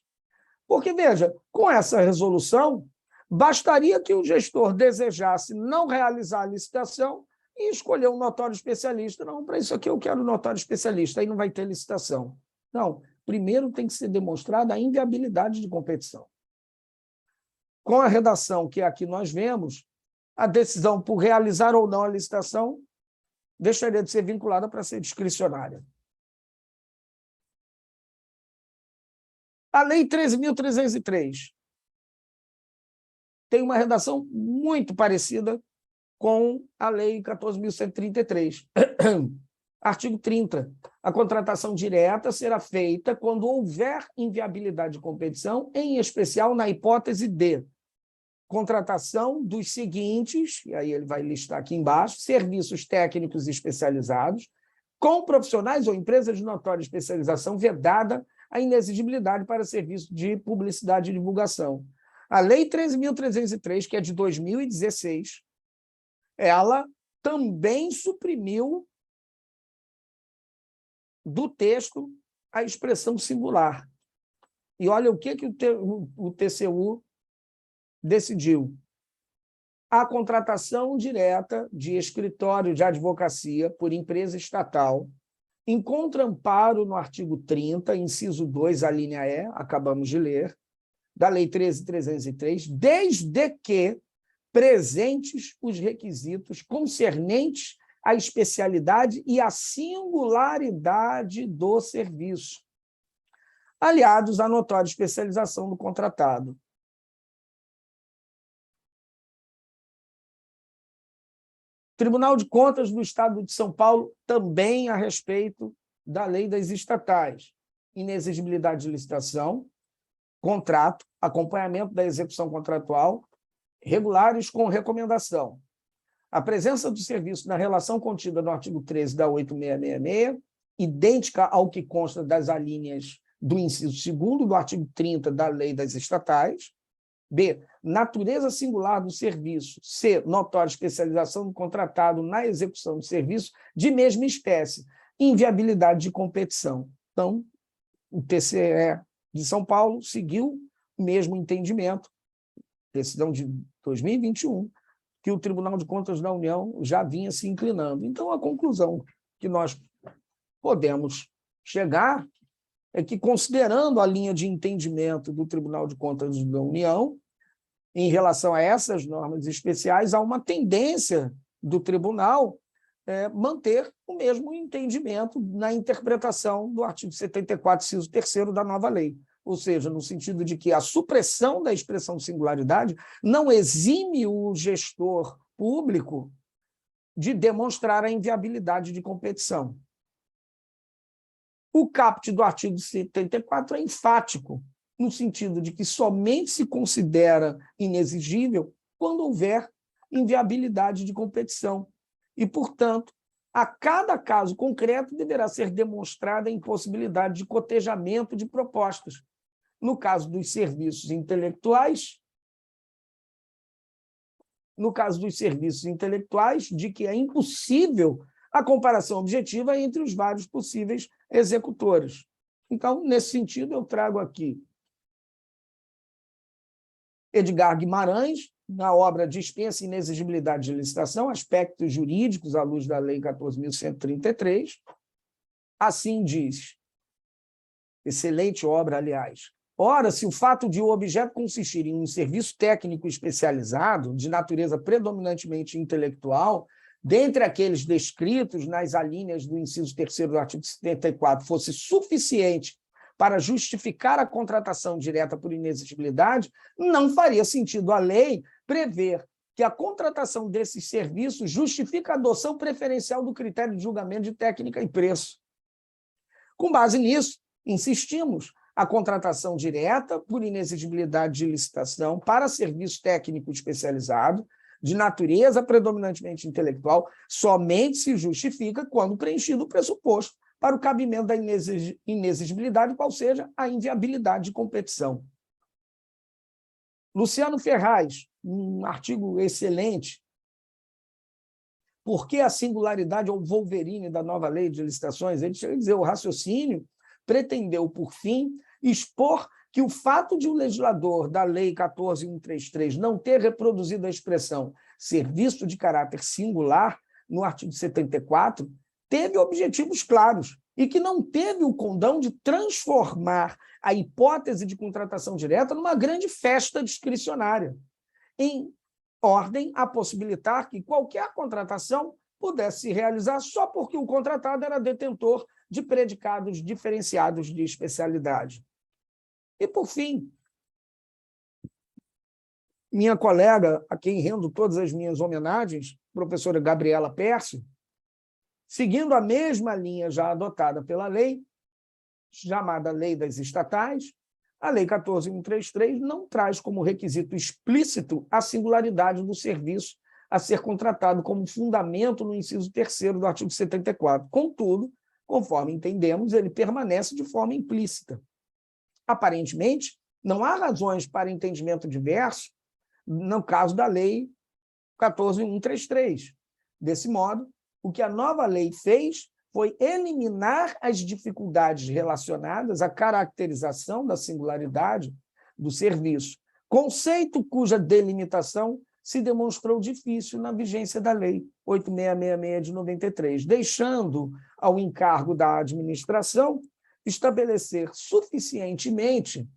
Porque, veja, com essa resolução, bastaria que o gestor desejasse não realizar a licitação e escolher um notório especialista. Não, para isso aqui eu quero um notório especialista, aí não vai ter licitação. Não, primeiro tem que ser demonstrada a inviabilidade de competição. Com a redação que aqui nós vemos, a decisão por realizar ou não a licitação deixaria de ser vinculada para ser discricionária. A Lei 13.303 tem uma redação muito parecida com a Lei 14.133. Artigo 30. A contratação direta será feita quando houver inviabilidade de competição, em especial na hipótese de contratação dos seguintes, e aí ele vai listar aqui embaixo, serviços técnicos especializados, com profissionais ou empresas de notória especialização vedada a inexigibilidade para serviço de publicidade e divulgação. A Lei 13.303, que é de 2016, ela também suprimiu do texto a expressão singular. E olha o que o TCU decidiu. A contratação direta de escritório de advocacia por empresa estatal encontra amparo no artigo 30, inciso 2, a linha E, acabamos de ler, da Lei 13.303, desde que presentes os requisitos concernentes à especialidade e à singularidade do serviço, aliados à notória especialização do contratado. Tribunal de Contas do Estado de São Paulo, também a respeito da lei das estatais. Inexigibilidade de licitação, contrato, acompanhamento da execução contratual, regulares com recomendação. A presença do serviço na relação contida no artigo 13 da 8666, idêntica ao que consta das alíneas do inciso 2º do artigo 30 da lei das estatais. B, natureza singular do serviço. C, notória especialização do contratado na execução do serviço de mesma espécie. inviabilidade de competição. Então, o TCE de São Paulo seguiu o mesmo entendimento, decisão de 2021, que o Tribunal de Contas da União já vinha se inclinando. Então, a conclusão que nós podemos chegar é que, considerando a linha de entendimento do Tribunal de Contas da União, em relação a essas normas especiais, há uma tendência do tribunal manter o mesmo entendimento na interpretação do artigo 74, inciso 3º da nova lei. Ou seja, no sentido de que a supressão da expressão singularidade não exime o gestor público de demonstrar a inviabilidade de competição. O caput do artigo 74 é enfático, no sentido de que somente se considera inexigível quando houver inviabilidade de competição. E, portanto, a cada caso concreto deverá ser demonstrada a impossibilidade de cotejamento de propostas. No caso dos serviços intelectuais, de que é impossível a comparação objetiva entre os vários possíveis executores. Então, nesse sentido, eu trago aqui Edgar Guimarães, na obra Dispensa e Inexigibilidade de Licitação, aspectos jurídicos à luz da Lei 14.133. Assim diz, excelente obra, aliás. Ora, se o fato de o objeto consistir em um serviço técnico especializado, de natureza predominantemente intelectual, dentre aqueles descritos nas alíneas do inciso 3º do artigo 74, fosse suficiente para justificar a contratação direta por inexigibilidade, não faria sentido a lei prever que a contratação desses serviços justifica a adoção preferencial do critério de julgamento de técnica e preço. Com base nisso, insistimos, a contratação direta por inexigibilidade de licitação para serviço técnico especializado, de natureza predominantemente intelectual, somente se justifica quando preenchido o pressuposto para o cabimento da inexigibilidade, qual seja a inviabilidade de competição. Luciano Ferraz, um artigo excelente, Por que a singularidade ou Wolverine da nova lei de licitações? Ele chega a dizer, o raciocínio pretendeu, por fim, expor que o fato de o legislador da Lei 14.133 não ter reproduzido a expressão serviço de caráter singular no artigo 74 teve objetivos claros e que não teve o condão de transformar a hipótese de contratação direta numa grande festa discricionária, em ordem a possibilitar que qualquer contratação pudesse se realizar só porque o contratado era detentor de predicados diferenciados de especialidade. E, por fim, minha colega, a quem rendo todas as minhas homenagens, professora Gabriela Pércio, seguindo a mesma linha já adotada pela lei, chamada Lei das Estatais, a Lei 14.133 não traz como requisito explícito a singularidade do serviço a ser contratado como fundamento no inciso 3º do artigo 74. Contudo, conforme entendemos, ele permanece de forma implícita. Aparentemente, não há razões para entendimento diverso no caso da Lei 14.133. Desse modo, o que a nova lei fez foi eliminar as dificuldades relacionadas à caracterização da singularidade do serviço, conceito cuja delimitação se demonstrou difícil na vigência da Lei 8.666 de 93, deixando ao encargo da administração estabelecer suficientemente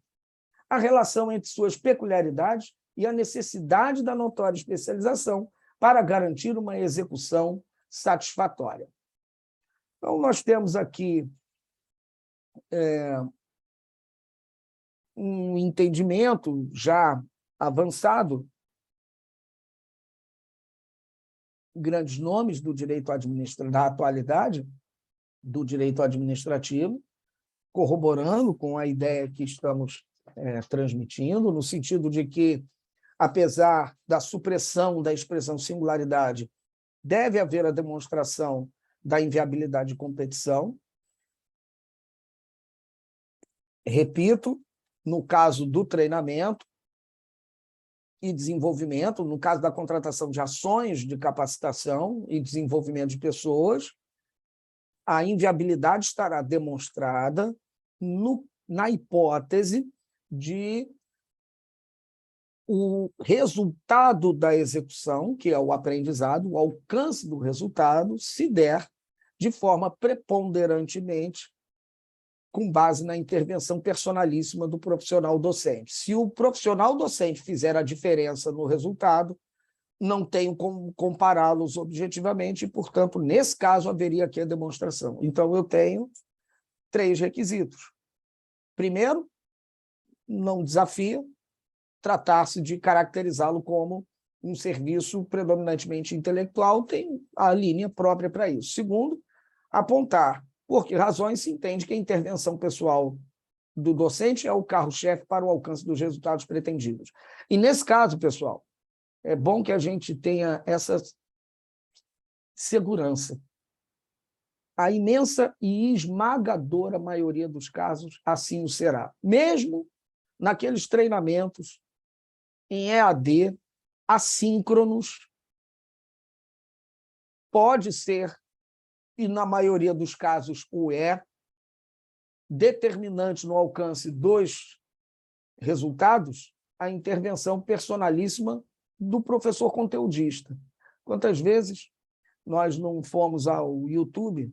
a relação entre suas peculiaridades e a necessidade da notória especialização para garantir uma execução satisfatória. Então, nós temos aqui um entendimento já avançado, grandes nomes do direito administrativo, da atualidade do direito administrativo, corroborando com a ideia que estamos transmitindo, no sentido de que, apesar da supressão da expressão singularidade, deve haver a demonstração da inviabilidade de competição. Repito, no caso do treinamento e desenvolvimento, no caso da contratação de ações de capacitação e desenvolvimento de pessoas, a inviabilidade estará demonstrada na hipótese de o resultado da execução, que é o aprendizado, o alcance do resultado, se der de forma preponderantemente com base na intervenção personalíssima do profissional docente. Se o profissional docente fizer a diferença no resultado, não tenho como compará-los objetivamente e, portanto, nesse caso, haveria aqui a demonstração. Então, eu tenho 3 requisitos. Primeiro, não desafia tratar-se de caracterizá-lo como um serviço predominantemente intelectual, tem a linha própria para isso. Segundo, apontar por que razões se entende que a intervenção pessoal do docente é o carro-chefe para o alcance dos resultados pretendidos. E, nesse caso, pessoal, é bom que a gente tenha essa segurança. A imensa e esmagadora maioria dos casos assim o será. Mesmo naqueles treinamentos em EAD, assíncronos, pode ser, e na maioria dos casos o é, determinante no alcance dos resultados, a intervenção personalíssima do professor conteudista. Quantas vezes nós não fomos ao YouTube?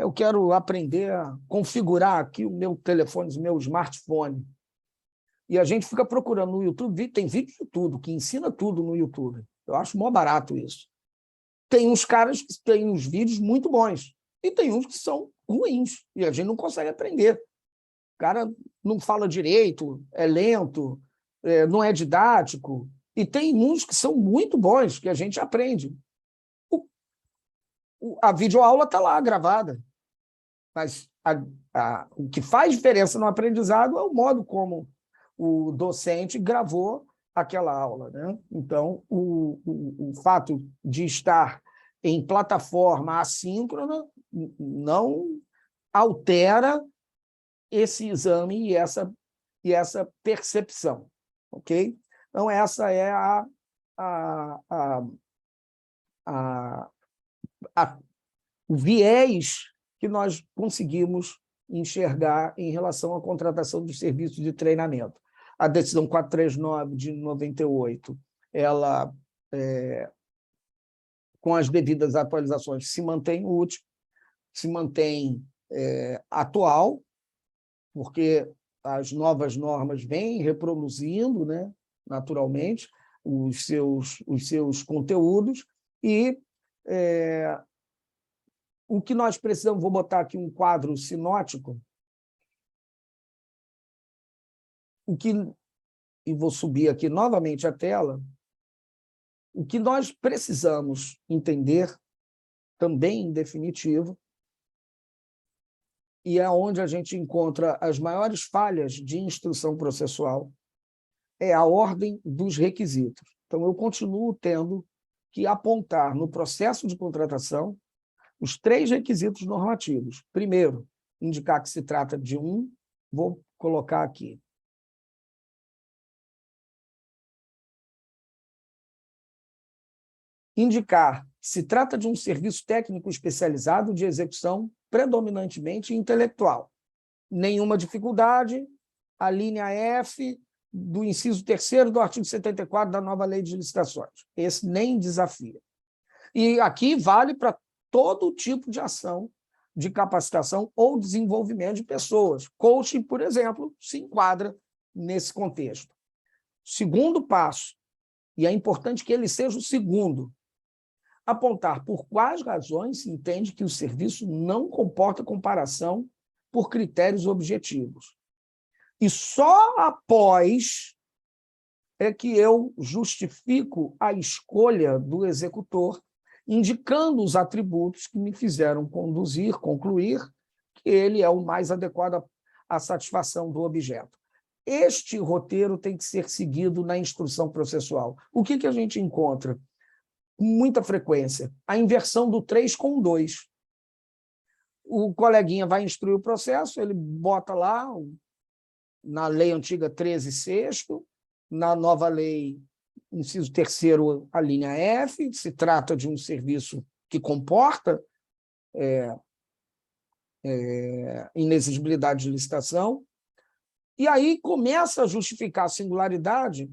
Eu quero aprender a configurar aqui o meu telefone, o meu smartphone. E a gente fica procurando no YouTube, tem vídeo de tudo, que ensina tudo no YouTube. Eu acho mó barato isso. Tem uns caras que têm uns vídeos muito bons, e tem uns que são ruins, e a gente não consegue aprender. O cara não fala direito, é lento, não é didático, e tem uns que são muito bons, que a gente aprende. A videoaula está lá, gravada, mas o que faz diferença no aprendizado é o modo como o docente gravou aquela aula, né? Então, o fato de estar em plataforma assíncrona não altera esse exame e essa percepção, ok? Então, essa é o viés que nós conseguimos enxergar em relação à contratação dos serviços de treinamento. A decisão 439 de 98, ela, com as devidas atualizações, se mantém útil, se mantém atual, porque as novas normas vêm reproduzindo, né, naturalmente, os seus conteúdos, e o que nós precisamos, vou botar aqui um quadro sinótico, e vou subir aqui novamente a tela, o que nós precisamos entender, também em definitivo, e é onde a gente encontra as maiores falhas de instrução processual, é a ordem dos requisitos. Então, eu continuo tendo que apontar no processo de contratação os 3 requisitos normativos. Primeiro, indicar que se trata de vou colocar aqui. Indicar que se trata de um serviço técnico especializado de execução predominantemente intelectual. Nenhuma dificuldade, a linha F do inciso 3º do artigo 74 da nova Lei de Licitações. Esse nem desafia. E aqui vale para todo tipo de ação de capacitação ou desenvolvimento de pessoas. Coaching, por exemplo, se enquadra nesse contexto. Segundo passo, e é importante que ele seja o segundo, apontar por quais razões se entende que o serviço não comporta comparação por critérios objetivos. E só após é que eu justifico a escolha do executor, indicando os atributos que me fizeram concluir que ele é o mais adequado à satisfação do objeto. Este roteiro tem que ser seguido na instrução processual. O que a gente encontra? Com muita frequência, a inversão do 3 com o 2. O coleguinha vai instruir o processo, ele bota lá, na lei antiga 13.6º, na nova lei, inciso 3º, a linha F, se trata de um serviço que comporta inexigibilidade de licitação, e aí começa a justificar a singularidade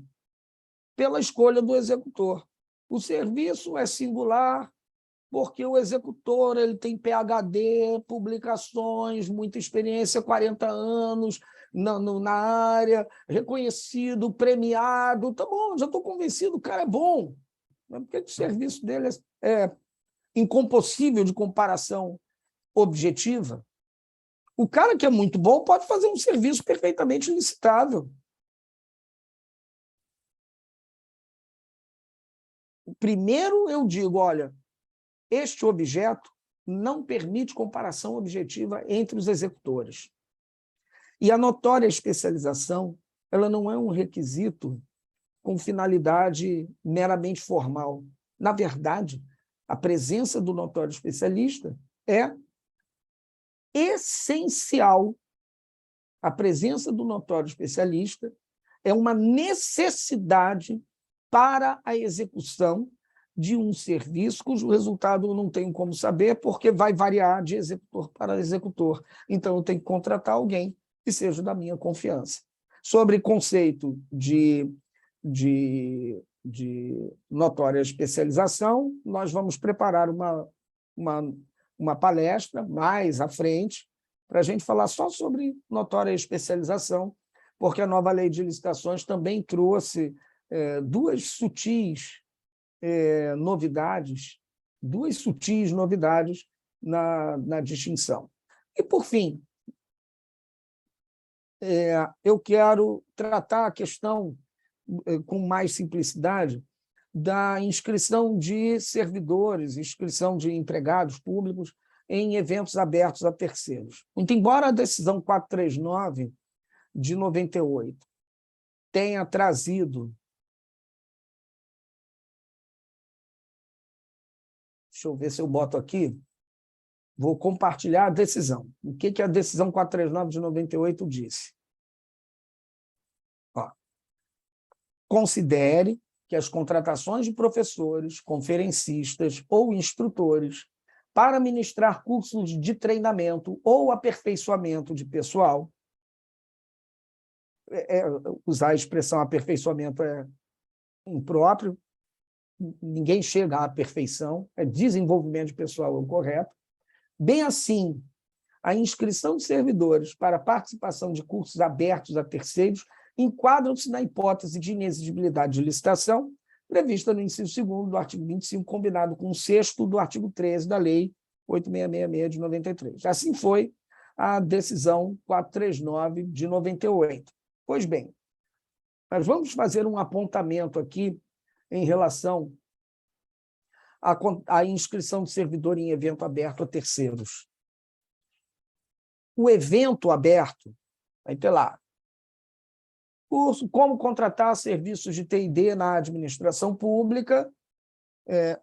pela escolha do executor. O serviço é singular porque o executor ele tem PhD, publicações, muita experiência, 40 anos na área, reconhecido, premiado. Tá bom, já estou convencido, o cara é bom. Mas por que o serviço dele é incompossível de comparação objetiva? O cara que é muito bom pode fazer um serviço perfeitamente licitável. Primeiro, eu digo, olha, este objeto não permite comparação objetiva entre os executores. E a notória especialização, ela não é um requisito com finalidade meramente formal. Na verdade, a presença do notório especialista é essencial. A presença do notório especialista é uma necessidade para a execução de um serviço cujo resultado eu não tenho como saber, porque vai variar de executor para executor. Então, eu tenho que contratar alguém que seja da minha confiança. Sobre conceito de notória especialização, nós vamos preparar uma palestra mais à frente para a gente falar só sobre notória especialização, porque a nova lei de licitações também trouxe duas sutis novidades na distinção. E, por fim, eu quero tratar a questão com mais simplicidade da inscrição de servidores, inscrição de empregados públicos em eventos abertos a terceiros. Muito embora a decisão 439 de 98 tenha trazido... Deixa eu ver se eu boto aqui. Vou compartilhar a decisão. O que a decisão 439 de 98 disse? Ó, considere que as contratações de professores, conferencistas ou instrutores para ministrar cursos de treinamento ou aperfeiçoamento de pessoal, usar a expressão aperfeiçoamento é impróprio, ninguém chega à perfeição, é desenvolvimento de pessoal é o correto. Bem assim, a inscrição de servidores para participação de cursos abertos a terceiros enquadram-se na hipótese de inexigibilidade de licitação prevista no inciso 2º do artigo 25, combinado com o 6º do artigo 13 da Lei 8666 de 93. Assim foi a decisão 439 de 98. Pois bem, nós vamos fazer um apontamento aqui em relação à inscrição de servidor em evento aberto a terceiros. O evento aberto, vai ter lá, curso Como contratar serviços de TI/D na administração pública,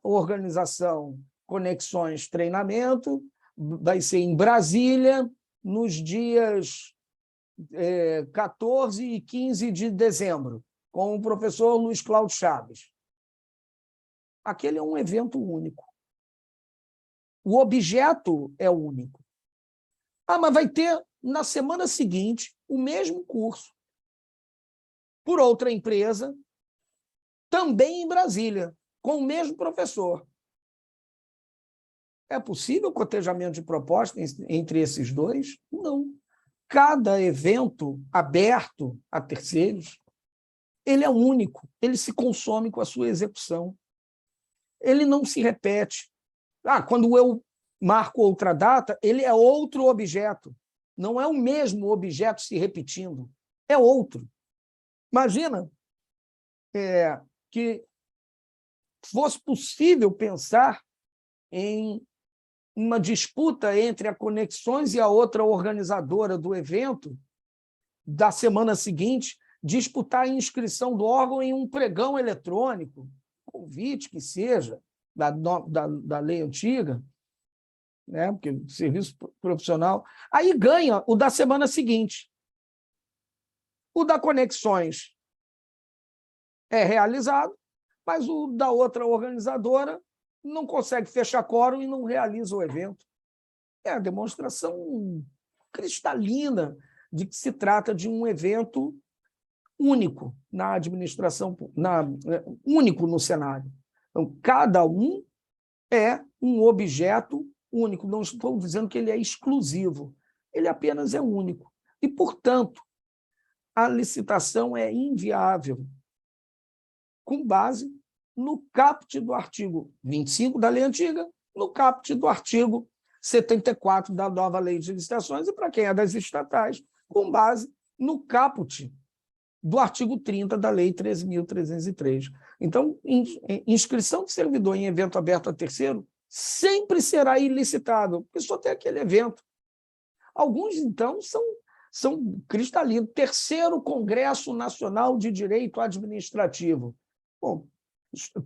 organização Conexões Treinamento, vai ser em Brasília, nos dias 14 e 15 de dezembro, com o professor Luiz Cláudio Chaves. Aquele é um evento único. O objeto é único. Ah, mas vai ter, na semana seguinte, o mesmo curso, por outra empresa, também em Brasília, com o mesmo professor. É possível cotejamento de propostas entre esses dois? Não. Cada evento aberto a terceiros, ele é único, ele se consome com a sua execução. Ele não se repete. Quando eu marco outra data, ele é outro objeto. Não é o mesmo objeto se repetindo, é outro. Imagina que fosse possível pensar em uma disputa entre a Conexões e a outra organizadora do evento, da semana seguinte, disputar a inscrição do órgão em um pregão eletrônico, convite que seja, da lei antiga, né? Porque o serviço profissional, aí ganha o da semana seguinte. O da Conexões é realizado, mas o da outra organizadora não consegue fechar quórum e não realiza o evento. é a demonstração cristalina de que se trata de um evento único na administração, único no cenário. Então, cada um é um objeto único. Não estou dizendo que ele é exclusivo, ele apenas é único. E, portanto, a licitação é inviável, com base no caput do artigo 25 da lei antiga, no caput do artigo 74 da nova lei de licitações, e para quem é das estatais, com base no caput do artigo 30 da lei 13.303. Então, inscrição de servidor em evento aberto a terceiro sempre será ilicitável, porque só tem aquele evento. Alguns, então, são cristalinos. Terceiro Congresso Nacional de Direito Administrativo. Bom,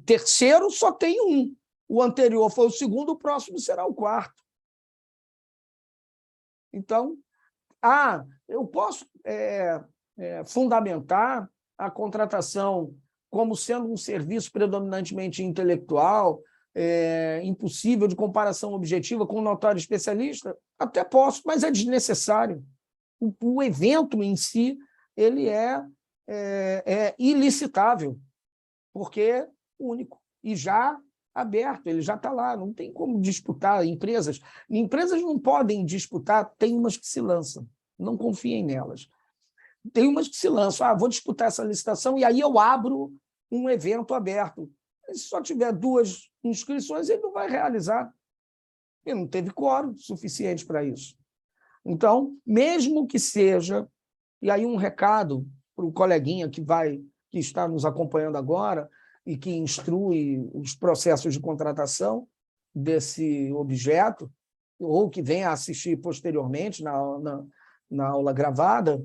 terceiro só tem um. O anterior foi o segundo, o próximo será o quarto. Então, eu posso fundamentar a contratação como sendo um serviço predominantemente intelectual, impossível de comparação objetiva com um notório especialista? Até posso, mas é desnecessário. O evento em si ele é ilicitável, porque é único e já aberto, ele já está lá, não tem como disputar. Empresas não podem disputar, tem umas que se lançam, não confiem nelas. Tem umas que se lançam, vou disputar essa licitação e aí eu abro um evento aberto. Se só tiver 2 inscrições, ele não vai realizar. Ele não teve quórum suficiente para isso. Então, mesmo que seja, e aí um recado para o coleguinha que está nos acompanhando agora e que instrui os processos de contratação desse objeto, ou que venha assistir posteriormente na aula gravada,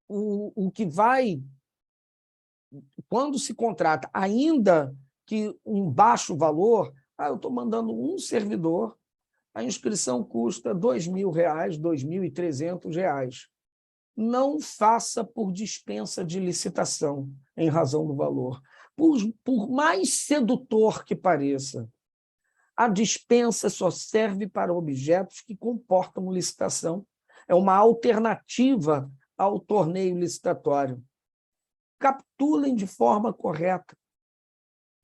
o que vai, quando se contrata, ainda que um baixo valor, eu estou mandando um servidor, a inscrição custa R$ 2.000, R$ 2.300. Não faça por dispensa de licitação, em razão do valor. Por mais sedutor que pareça, a dispensa só serve para objetos que comportam licitação. É uma alternativa ao torneio licitatório. Capitulem de forma correta.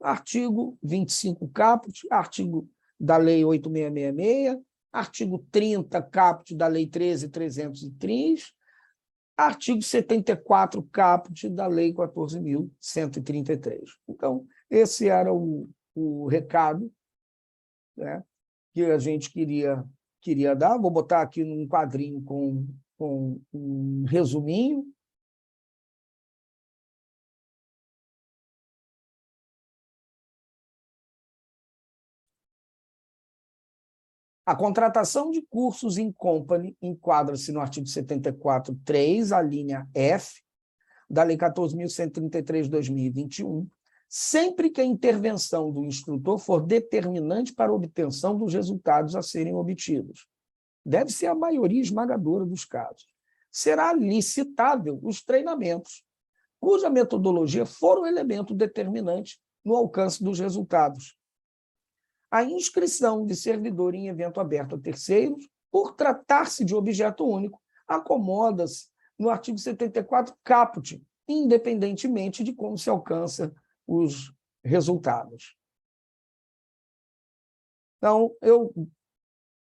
Artigo 25 caput, artigo da Lei 8.666, artigo 30 caput da Lei 13.303, artigo 74 caput da Lei 14.133. Então, esse era o recado, né, que a gente queria dar. Vou botar aqui num quadrinho com um resuminho. A contratação de cursos in company enquadra-se no artigo 74.3, a linha F, da Lei 14.133 de 2021, sempre que a intervenção do instrutor for determinante para a obtenção dos resultados a serem obtidos. Deve ser a maioria esmagadora dos casos. Será licitável os treinamentos, cuja metodologia for um elemento determinante no alcance dos resultados. A inscrição de servidor em evento aberto a terceiros, por tratar-se de objeto único, acomoda-se no artigo 74 caput, independentemente de como se alcança os resultados. Então, eu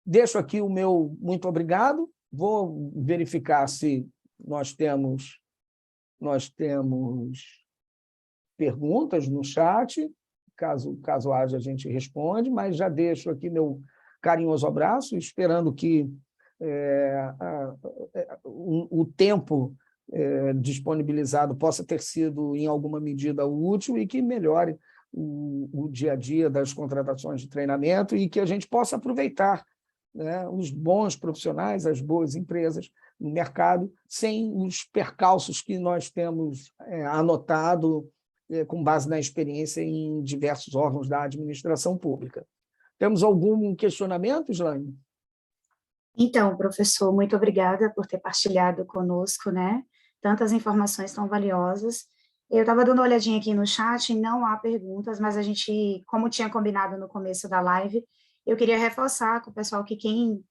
deixo aqui o meu muito obrigado, vou verificar se nós temos perguntas no chat. Caso haja, a gente responde, mas já deixo aqui meu carinhoso abraço, esperando que o tempo disponibilizado possa ter sido, em alguma medida, útil e que melhore o dia a dia das contratações de treinamento e que a gente possa aproveitar, né, os bons profissionais, as boas empresas no mercado, sem os percalços que nós temos anotado com base na experiência em diversos órgãos da administração pública. Temos algum questionamento, Slaine? Então, professor, muito obrigada por ter partilhado conosco, né, tantas informações tão valiosas. Eu estava dando uma olhadinha aqui no chat, não há perguntas, mas a gente, como tinha combinado no começo da live, Eu queria reforçar com o pessoal que quem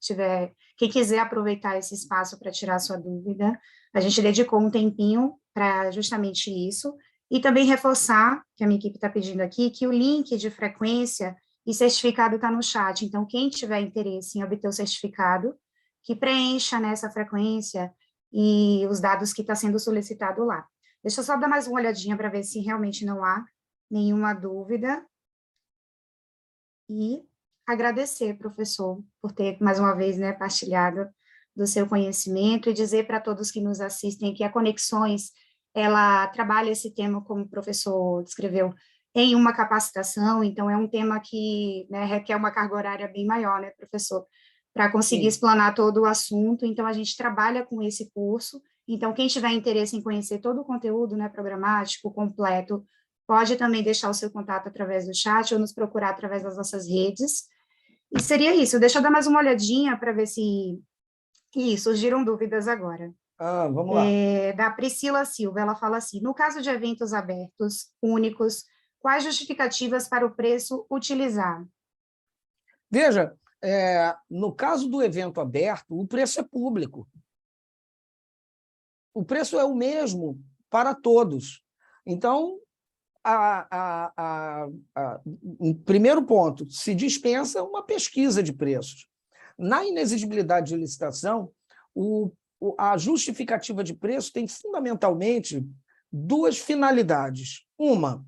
quiser aproveitar esse espaço para tirar sua dúvida, a gente dedicou um tempinho para justamente isso, e também reforçar, que a minha equipe está pedindo aqui, que o link de frequência e certificado está no chat, então quem tiver interesse em obter o certificado, que preencha nessa frequência e os dados que está sendo solicitado lá. Deixa eu só dar mais uma olhadinha para ver se realmente não há nenhuma dúvida. E agradecer, professor, por ter, mais uma vez, né, partilhado do seu conhecimento e dizer para todos que nos assistem que a Conexões, ela trabalha esse tema, como o professor descreveu, em uma capacitação, então é um tema que, né, requer uma carga horária bem maior, né, professor, para conseguir Sim. explanar todo o assunto, então a gente trabalha com esse curso, então quem tiver interesse em conhecer todo o conteúdo, né, programático, completo, pode também deixar o seu contato através do chat ou nos procurar através das nossas redes. E seria isso. Deixa eu dar mais uma olhadinha para ver se... surgiram dúvidas agora. Vamos lá. Da Priscila Silva, ela fala assim, no caso de eventos abertos, únicos, quais justificativas para o preço utilizar? Veja, no caso do evento aberto, o preço é público. O preço é o mesmo para todos. Então, em primeiro ponto, se dispensa uma pesquisa de preços. Na inexigibilidade de licitação, a justificativa de preço tem fundamentalmente duas finalidades. Uma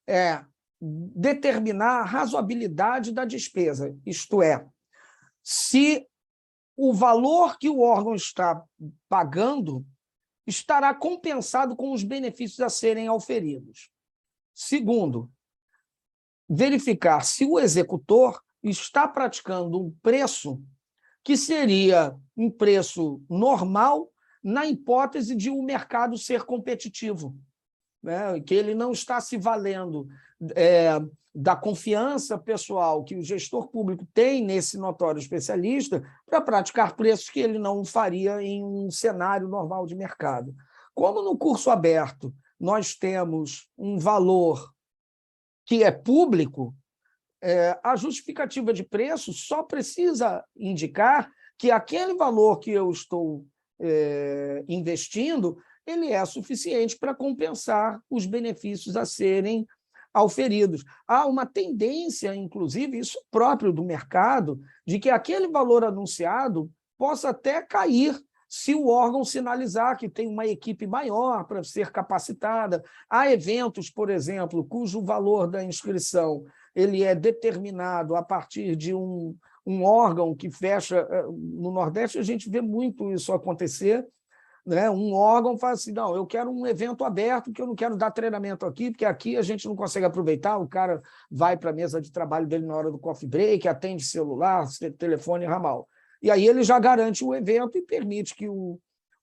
é determinar a razoabilidade da despesa, isto é, se o valor que o órgão está pagando estará compensado com os benefícios a serem auferidos. Segundo, verificar se o executor está praticando um preço que seria um preço normal na hipótese de o mercado ser competitivo, né? Que ele não está se valendo da confiança pessoal que o gestor público tem nesse notório especialista para praticar preços que ele não faria em um cenário normal de mercado. Como no curso aberto nós temos um valor que é público, a justificativa de preço só precisa indicar que aquele valor que eu estou investindo ele é suficiente para compensar os benefícios a serem auferidos. Há uma tendência, inclusive, isso próprio do mercado, de que aquele valor anunciado possa até cair se o órgão sinalizar que tem uma equipe maior para ser capacitada. Há eventos, por exemplo, cujo valor da inscrição ele é determinado a partir de um órgão que fecha... No Nordeste, a gente vê muito isso acontecer, né? Um órgão fala assim, não, eu quero um evento aberto, porque eu não quero dar treinamento aqui, porque aqui a gente não consegue aproveitar, o cara vai para a mesa de trabalho dele na hora do coffee break, atende celular, telefone ramal. E aí ele já garante o evento e permite que o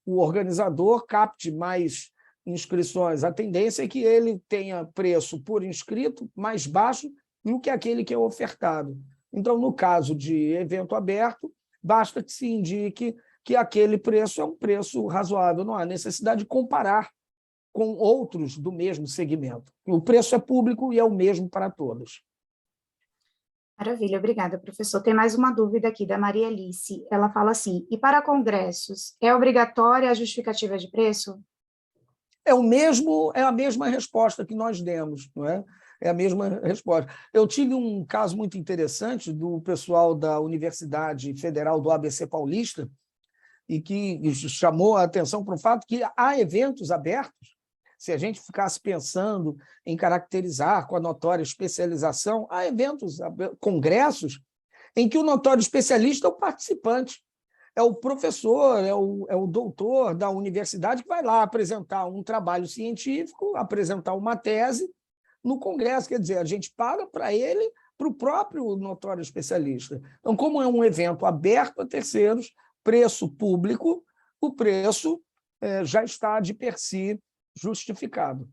organizador capte mais inscrições. A tendência é que ele tenha preço por inscrito mais baixo do que aquele que é ofertado. Então, no caso de evento aberto, basta que se indique que aquele preço é um preço razoável, não há necessidade de comparar com outros do mesmo segmento. O preço é público e é o mesmo para todos. Maravilha, obrigada, professor. Tem mais uma dúvida aqui da Maria Alice. Ela fala assim, e para congressos, é obrigatória a justificativa de preço? É a mesma resposta que nós demos, não é? É a mesma resposta. Eu tive um caso muito interessante do pessoal da Universidade Federal do ABC Paulista, e que chamou a atenção para o fato que há eventos abertos, se a gente ficasse pensando em caracterizar com a notória especialização, há eventos, congressos, em que o notório especialista é o participante, é o professor, é o doutor da universidade que vai lá apresentar um trabalho científico, apresentar uma tese no congresso, quer dizer, a gente paga para ele, para o próprio notório especialista. Então, como é um evento aberto a terceiros, preço público, o preço já está de per si justificado.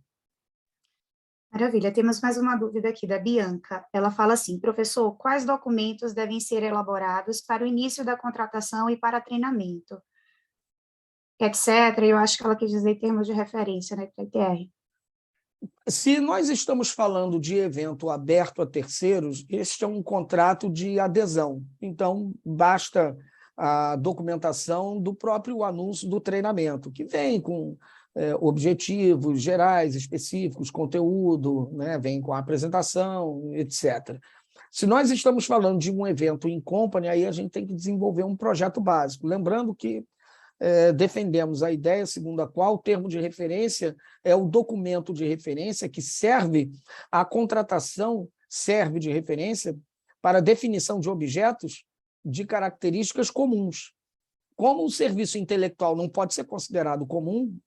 Maravilha, temos mais uma dúvida aqui da Bianca. Ela fala assim, professor, quais documentos devem ser elaborados para o início da contratação e para treinamento? Etc. Eu acho que ela quis dizer em termos de referência, né, para a ITR. Se nós estamos falando de evento aberto a terceiros, este é um contrato de adesão. Então, basta a documentação do próprio anúncio do treinamento, que vem com objetivos gerais, específicos, conteúdo, né? Vem com a apresentação, etc. Se nós estamos falando de um evento in company, aí a gente tem que desenvolver um projeto básico. Lembrando que defendemos a ideia segundo a qual o termo de referência é o documento de referência que serve à contratação, serve de referência para definição de objetos de características comuns. Como o serviço intelectual não pode ser considerado comum,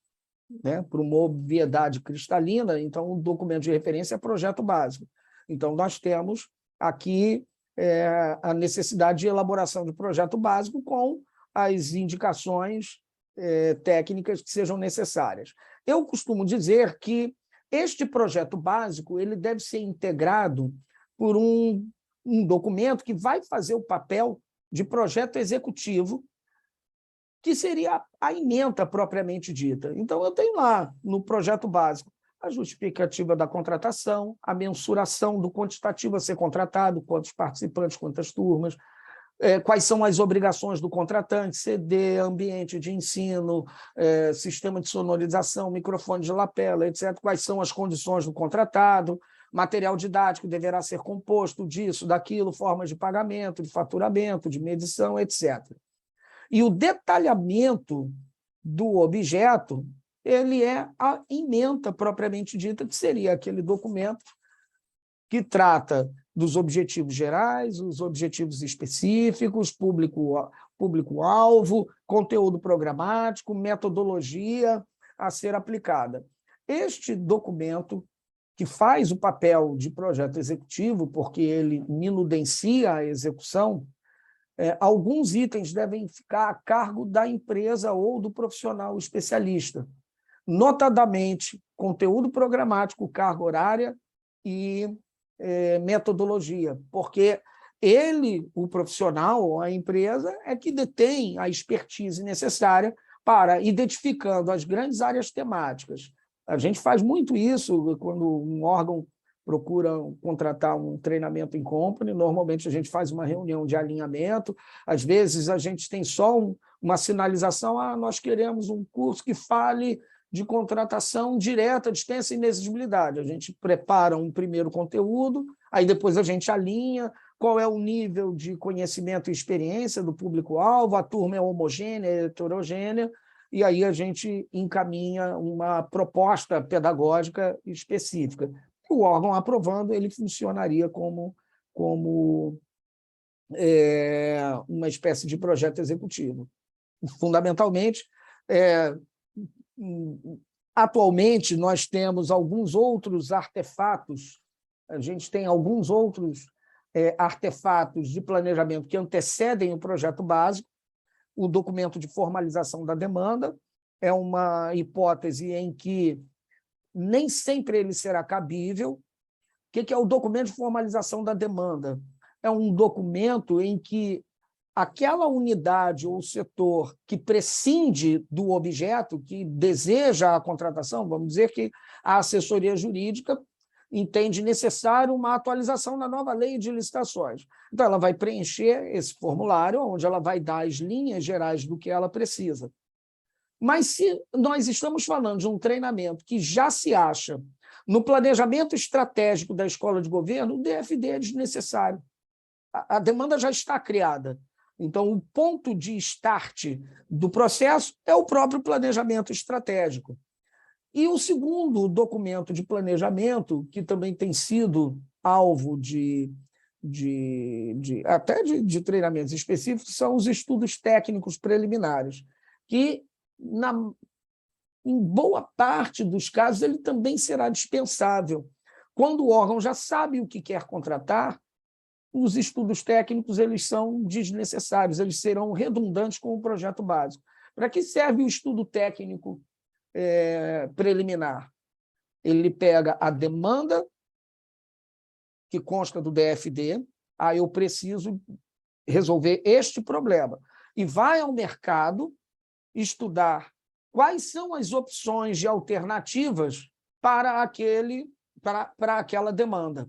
né, por uma obviedade cristalina, então o documento de referência é projeto básico. Então, nós temos aqui a necessidade de elaboração de projeto básico com as indicações técnicas que sejam necessárias. Eu costumo dizer que este projeto básico ele deve ser integrado por um documento que vai fazer o papel de projeto executivo, que seria a ementa propriamente dita. Então, eu tenho lá, no projeto básico, a justificativa da contratação, a mensuração do quantitativo a ser contratado, quantos participantes, quantas turmas, quais são as obrigações do contratante, CD, ambiente de ensino, sistema de sonorização, microfone de lapela, etc. Quais são as condições do contratado, material didático deverá ser composto disso, daquilo, formas de pagamento, de faturamento, de medição, etc. E o detalhamento do objeto, ele é a ementa propriamente dita, que seria aquele documento que trata dos objetivos gerais, os objetivos específicos, público-alvo, conteúdo programático, metodologia a ser aplicada. Este documento, que faz o papel de projeto executivo, porque ele minudencia a execução, alguns itens devem ficar a cargo da empresa ou do profissional especialista, notadamente conteúdo programático, carga horária e metodologia, porque ele, o profissional, a empresa, é que detém a expertise necessária para, identificando as grandes áreas temáticas. A gente faz muito isso quando um órgão procura contratar um treinamento in company, normalmente a gente faz uma reunião de alinhamento, às vezes a gente tem só uma sinalização, nós queremos um curso que fale de contratação direta, dispensa e inexigibilidade. A gente prepara um primeiro conteúdo, aí depois a gente alinha qual é o nível de conhecimento e experiência do público-alvo, a turma é homogênea, é heterogênea, e aí a gente encaminha uma proposta pedagógica específica. O órgão aprovando, ele funcionaria como uma espécie de projeto executivo. Fundamentalmente, atualmente, nós temos alguns outros artefatos, a gente tem alguns outros artefatos de planejamento que antecedem o projeto básico. O documento de formalização da demanda é uma hipótese em que nem sempre ele será cabível. O que é o documento de formalização da demanda? É um documento em que aquela unidade ou setor que prescinde do objeto, que deseja a contratação, vamos dizer que a assessoria jurídica entende necessário uma atualização na nova lei de licitações. Então, ela vai preencher esse formulário, onde ela vai dar as linhas gerais do que ela precisa. Mas se nós estamos falando de um treinamento que já se acha no planejamento estratégico da escola de governo, o DFD é desnecessário. A demanda já está criada. Então, o ponto de start do processo é o próprio planejamento estratégico. E o segundo documento de planejamento, que também tem sido alvo até de treinamentos específicos, são os estudos técnicos preliminares, que, em boa parte dos casos, ele também será dispensável. Quando o órgão já sabe o que quer contratar, os estudos técnicos eles são desnecessários, eles serão redundantes com o projeto básico. Para que serve o estudo técnico preliminar? Ele pega a demanda que consta do DFD, eu preciso resolver este problema, e vai ao mercado estudar quais são as opções de alternativas para aquela demanda.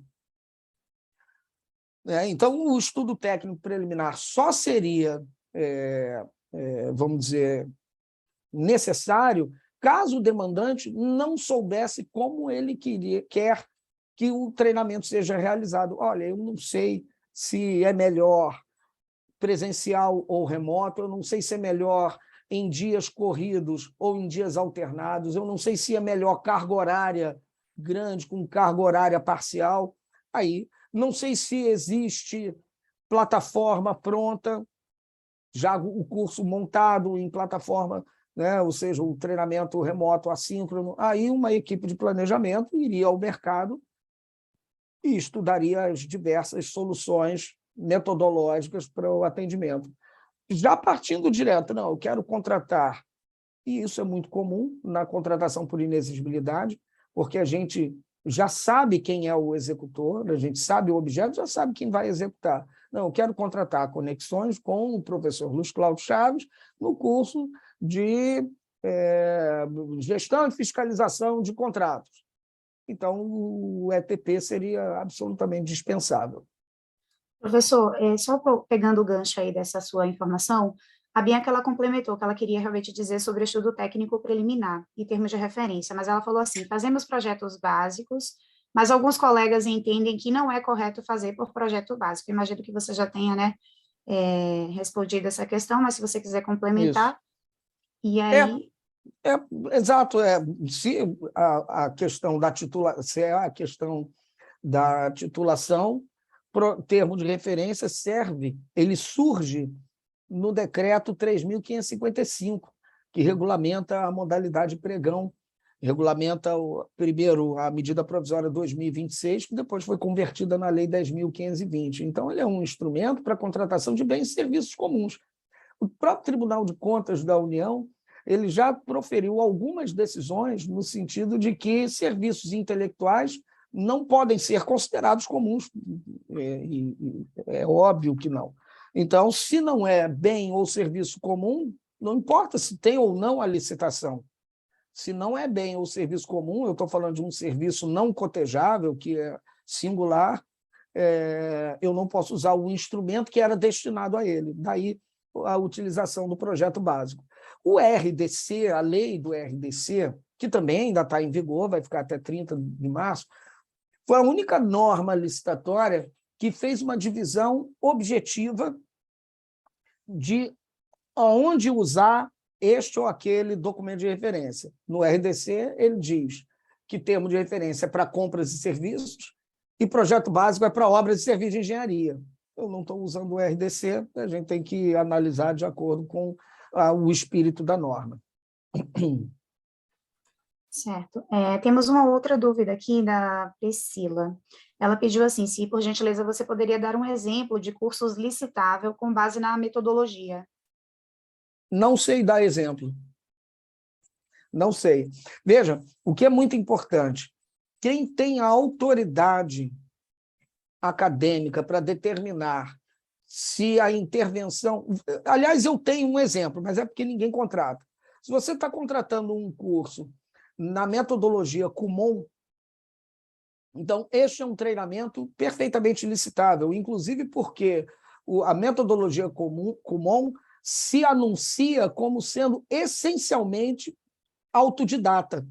Então, o estudo técnico preliminar só seria, vamos dizer, necessário caso o demandante não soubesse como ele quer que o treinamento seja realizado. Olha, eu não sei se é melhor presencial ou remoto, eu não sei se é melhor em dias corridos ou em dias alternados, eu não sei se é melhor carga horária grande com carga horária parcial. Aí, não sei se existe plataforma pronta, já o curso montado em plataforma, né? Ou seja, o treinamento remoto assíncrono. Aí uma equipe de planejamento iria ao mercado e estudaria as diversas soluções metodológicas para o atendimento. Já partindo direto, não, eu quero contratar, e isso é muito comum na contratação por inexigibilidade, porque a gente já sabe quem é o executor, a gente sabe o objeto, já sabe quem vai executar. Não, eu quero contratar conexões com o professor Luiz Cláudio Chaves no curso de gestão e fiscalização de contratos. Então, o ETP seria absolutamente dispensável. Professor, só pegando o gancho aí dessa sua informação, a Bianca ela complementou que ela queria realmente dizer sobre o estudo técnico preliminar, em termos de referência, mas ela falou assim, fazemos projetos básicos, mas alguns colegas entendem que não é correto fazer por projeto básico. Imagino que você já tenha, né, respondido essa questão, mas se você quiser complementar, isso. E aí... Exato, se a questão da se é a questão da titulação, termo de referência ele surge no decreto 3.555, que regulamenta a modalidade pregão, regulamenta primeiro a medida provisória 2026, que depois foi convertida na lei 10.520. Então, ele é um instrumento para a contratação de bens e serviços comuns. O próprio Tribunal de Contas da União ele já proferiu algumas decisões no sentido de que serviços intelectuais não podem ser considerados comuns. É óbvio que não. Então, se não é bem ou serviço comum, não importa se tem ou não a licitação. Se não é bem ou serviço comum, eu estou falando de um serviço não cotejável, que é singular, eu não posso usar o instrumento que era destinado a ele. Daí a utilização do projeto básico. O RDC, a lei do RDC, que também ainda está em vigor, vai ficar até 30 de março, foi a única norma licitatória que fez uma divisão objetiva de onde usar este ou aquele documento de referência. No RDC, ele diz que termo de referência é para compras e serviços e projeto básico é para obras e serviços de engenharia. Eu não estou usando o RDC, a gente tem que analisar de acordo com o espírito da norma. Certo. Temos uma outra dúvida aqui da Priscila. Ela pediu assim, se por gentileza você poderia dar um exemplo de cursos licitável com base na metodologia. Não sei dar exemplo. Não sei. Veja, o que é muito importante, quem tem a autoridade acadêmica para determinar se a intervenção... Aliás, eu tenho um exemplo, mas é porque ninguém contrata. Se você está contratando um curso na metodologia Kumon, então este é um treinamento perfeitamente licitável, inclusive porque a metodologia Kumon se anuncia como sendo essencialmente autodidata.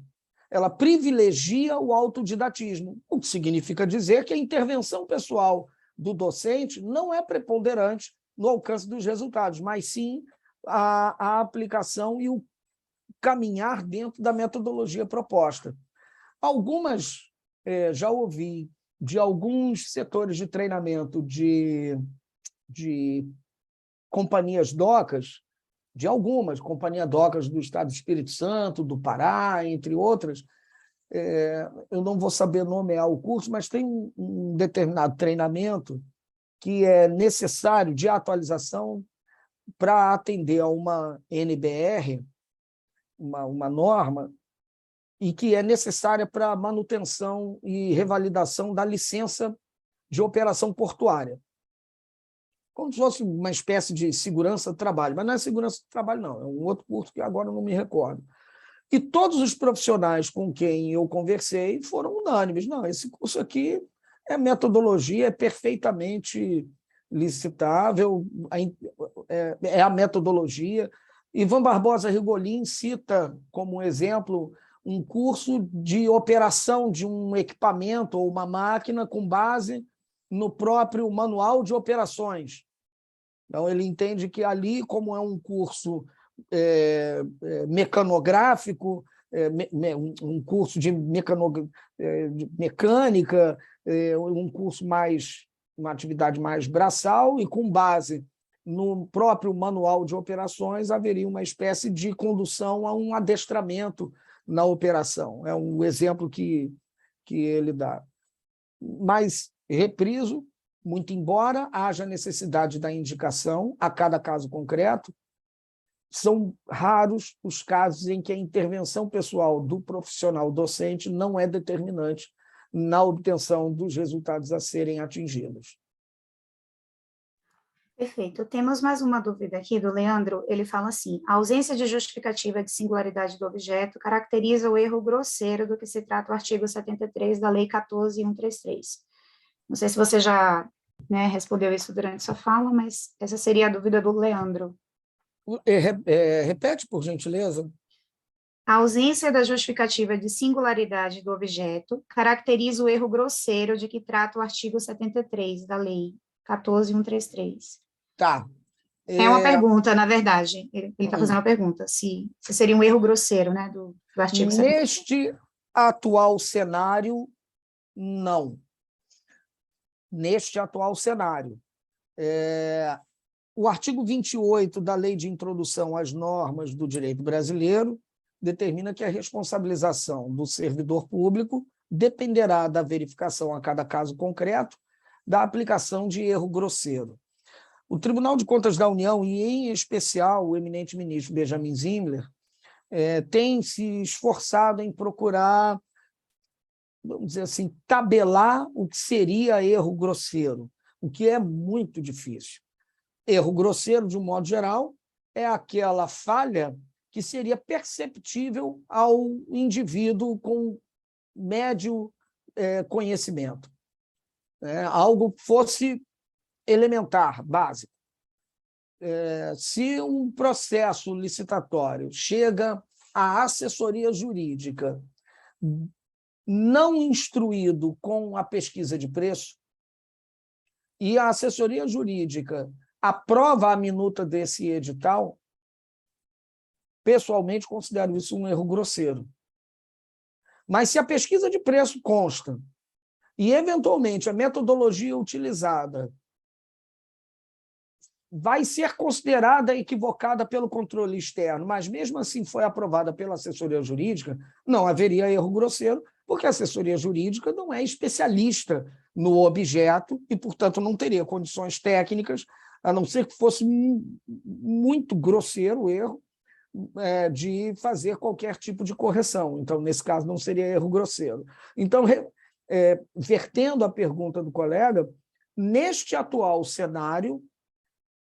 Ela privilegia o autodidatismo, o que significa dizer que a intervenção pessoal do docente não é preponderante no alcance dos resultados, mas sim a aplicação e o caminhar dentro da metodologia proposta. Já ouvi de alguns setores de treinamento de companhias docas, de algumas companhias docas do Estado do Espírito Santo, do Pará, entre outras, eu não vou saber nomear o curso, mas tem um determinado treinamento que é necessário de atualização para atender a uma NBR, uma norma, e que é necessária para a manutenção e revalidação da licença de operação portuária. Como se fosse uma espécie de segurança do trabalho, mas não é segurança do trabalho, não, é um outro curso que agora eu não me recordo. E todos os profissionais com quem eu conversei foram unânimes. Não, esse curso aqui é metodologia, é perfeitamente licitável, é a metodologia. Ivan Barbosa Rigolin cita como exemplo um curso de operação de um equipamento ou uma máquina com base no próprio manual de operações. Então, ele entende que ali, como é um curso mecanográfico, um curso de mecânica, um curso mais, uma atividade mais braçal, e com base no próprio manual de operações, haveria uma espécie de condução a um adestramento na operação. É um exemplo que ele dá. Mas, repriso, muito embora haja necessidade da indicação a cada caso concreto, são raros os casos em que a intervenção pessoal do profissional docente não é determinante na obtenção dos resultados a serem atingidos. Perfeito. Temos mais uma dúvida aqui do Leandro. Ele fala assim: a ausência de justificativa de singularidade do objeto caracteriza o erro grosseiro do que se trata o artigo 73 da Lei 14.133. Não sei se você já respondeu isso durante sua fala, mas essa seria a dúvida do Leandro. Repete, por gentileza. A ausência da justificativa de singularidade do objeto caracteriza o erro grosseiro de que trata o artigo 73 da Lei 14.133. Tá. É uma pergunta, na verdade. Ele está fazendo uma pergunta, se seria um erro grosseiro, do artigo 73. Neste atual cenário, não. Neste atual cenário. O artigo 28 da Lei de Introdução às Normas do Direito Brasileiro determina que a responsabilização do servidor público dependerá da verificação a cada caso concreto da aplicação de erro grosseiro. O Tribunal de Contas da União, e em especial o eminente ministro Benjamin Zimler, tem se esforçado em procurar, vamos dizer assim, tabelar o que seria erro grosseiro, o que é muito difícil. Erro grosseiro, de um modo geral, é aquela falha que seria perceptível ao indivíduo com médio conhecimento. Algo que fosse elementar, básico. Se um processo licitatório chega à assessoria jurídica não instruído com a pesquisa de preço, e a assessoria jurídica aprova a minuta desse edital, pessoalmente considero isso um erro grosseiro. Mas se a pesquisa de preço consta e, eventualmente, a metodologia utilizada vai ser considerada equivocada pelo controle externo, mas mesmo assim foi aprovada pela assessoria jurídica, não haveria erro grosseiro, porque a assessoria jurídica não é especialista no objeto e, portanto, não teria condições técnicas, a não ser que fosse muito grosseiro o erro, de fazer qualquer tipo de correção. Então, nesse caso, não seria erro grosseiro. Então, vertendo a pergunta do colega, neste atual cenário,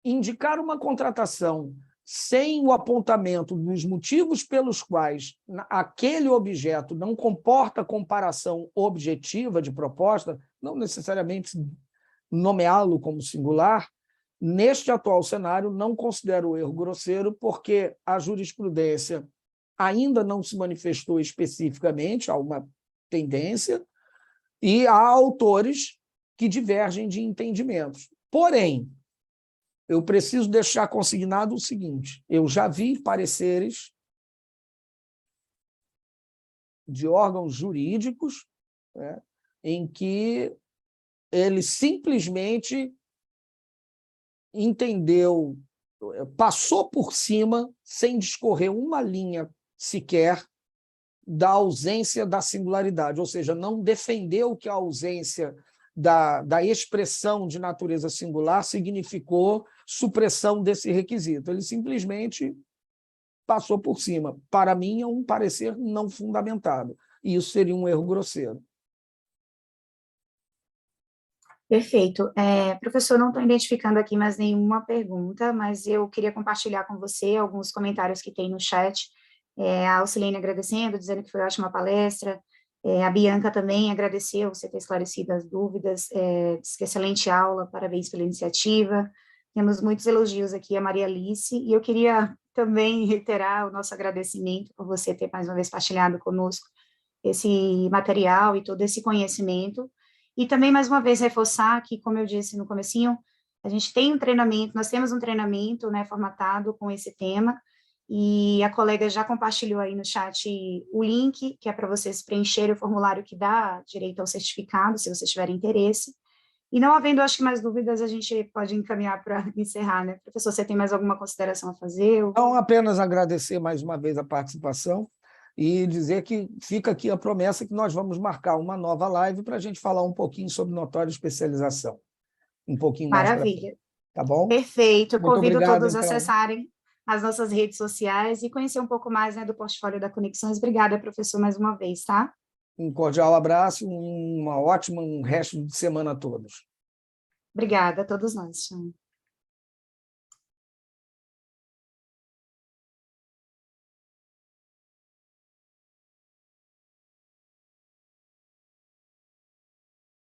indicar uma contratação sem o apontamento dos motivos pelos quais aquele objeto não comporta comparação objetiva de proposta, não necessariamente nomeá-lo como singular, neste atual cenário não considero o erro grosseiro, porque a jurisprudência ainda não se manifestou especificamente, há uma tendência, e há autores que divergem de entendimentos. Porém, eu preciso deixar consignado o seguinte: eu já vi pareceres de órgãos jurídicos em que ele simplesmente entendeu, passou por cima, sem discorrer uma linha sequer, da ausência da singularidade, ou seja, não defendeu que a ausência da expressão de natureza singular significou supressão desse requisito. Ele simplesmente passou por cima. Para mim, é um parecer não fundamentado. E isso seria um erro grosseiro. Perfeito. Professor, não estou identificando aqui mais nenhuma pergunta, mas eu queria compartilhar com você alguns comentários que tem no chat. A Alcilene agradecendo, dizendo que foi ótima palestra. A Bianca também agradeceu você ter esclarecido as dúvidas, disse que excelente aula, parabéns pela iniciativa. Temos muitos elogios aqui a Maria Alice, e eu queria também reiterar o nosso agradecimento por você ter mais uma vez partilhado conosco esse material e todo esse conhecimento, e também mais uma vez reforçar que, como eu disse no comecinho, a gente tem um treinamento, nós temos um treinamento, né, formatado com esse tema, e a colega já compartilhou aí no chat o link, que é para vocês preencherem o formulário que dá direito ao certificado, se vocês tiverem interesse. E não havendo, acho que, mais dúvidas, a gente pode encaminhar para encerrar, né? Professor, você tem mais alguma consideração a fazer? Então, apenas agradecer mais uma vez a participação e dizer que fica aqui a promessa que nós vamos marcar uma nova live para a gente falar um pouquinho sobre notória especialização. Um pouquinho mais para frente. Maravilha. Tá bom? Perfeito. Muito Convido obrigado, todos a então. acessarem as nossas redes sociais e conhecer um pouco mais, né, do portfólio da Conexões. Obrigada, professor, mais uma vez, tá? Um cordial abraço, um resto de semana a todos. Obrigada a todos nós. Tchau.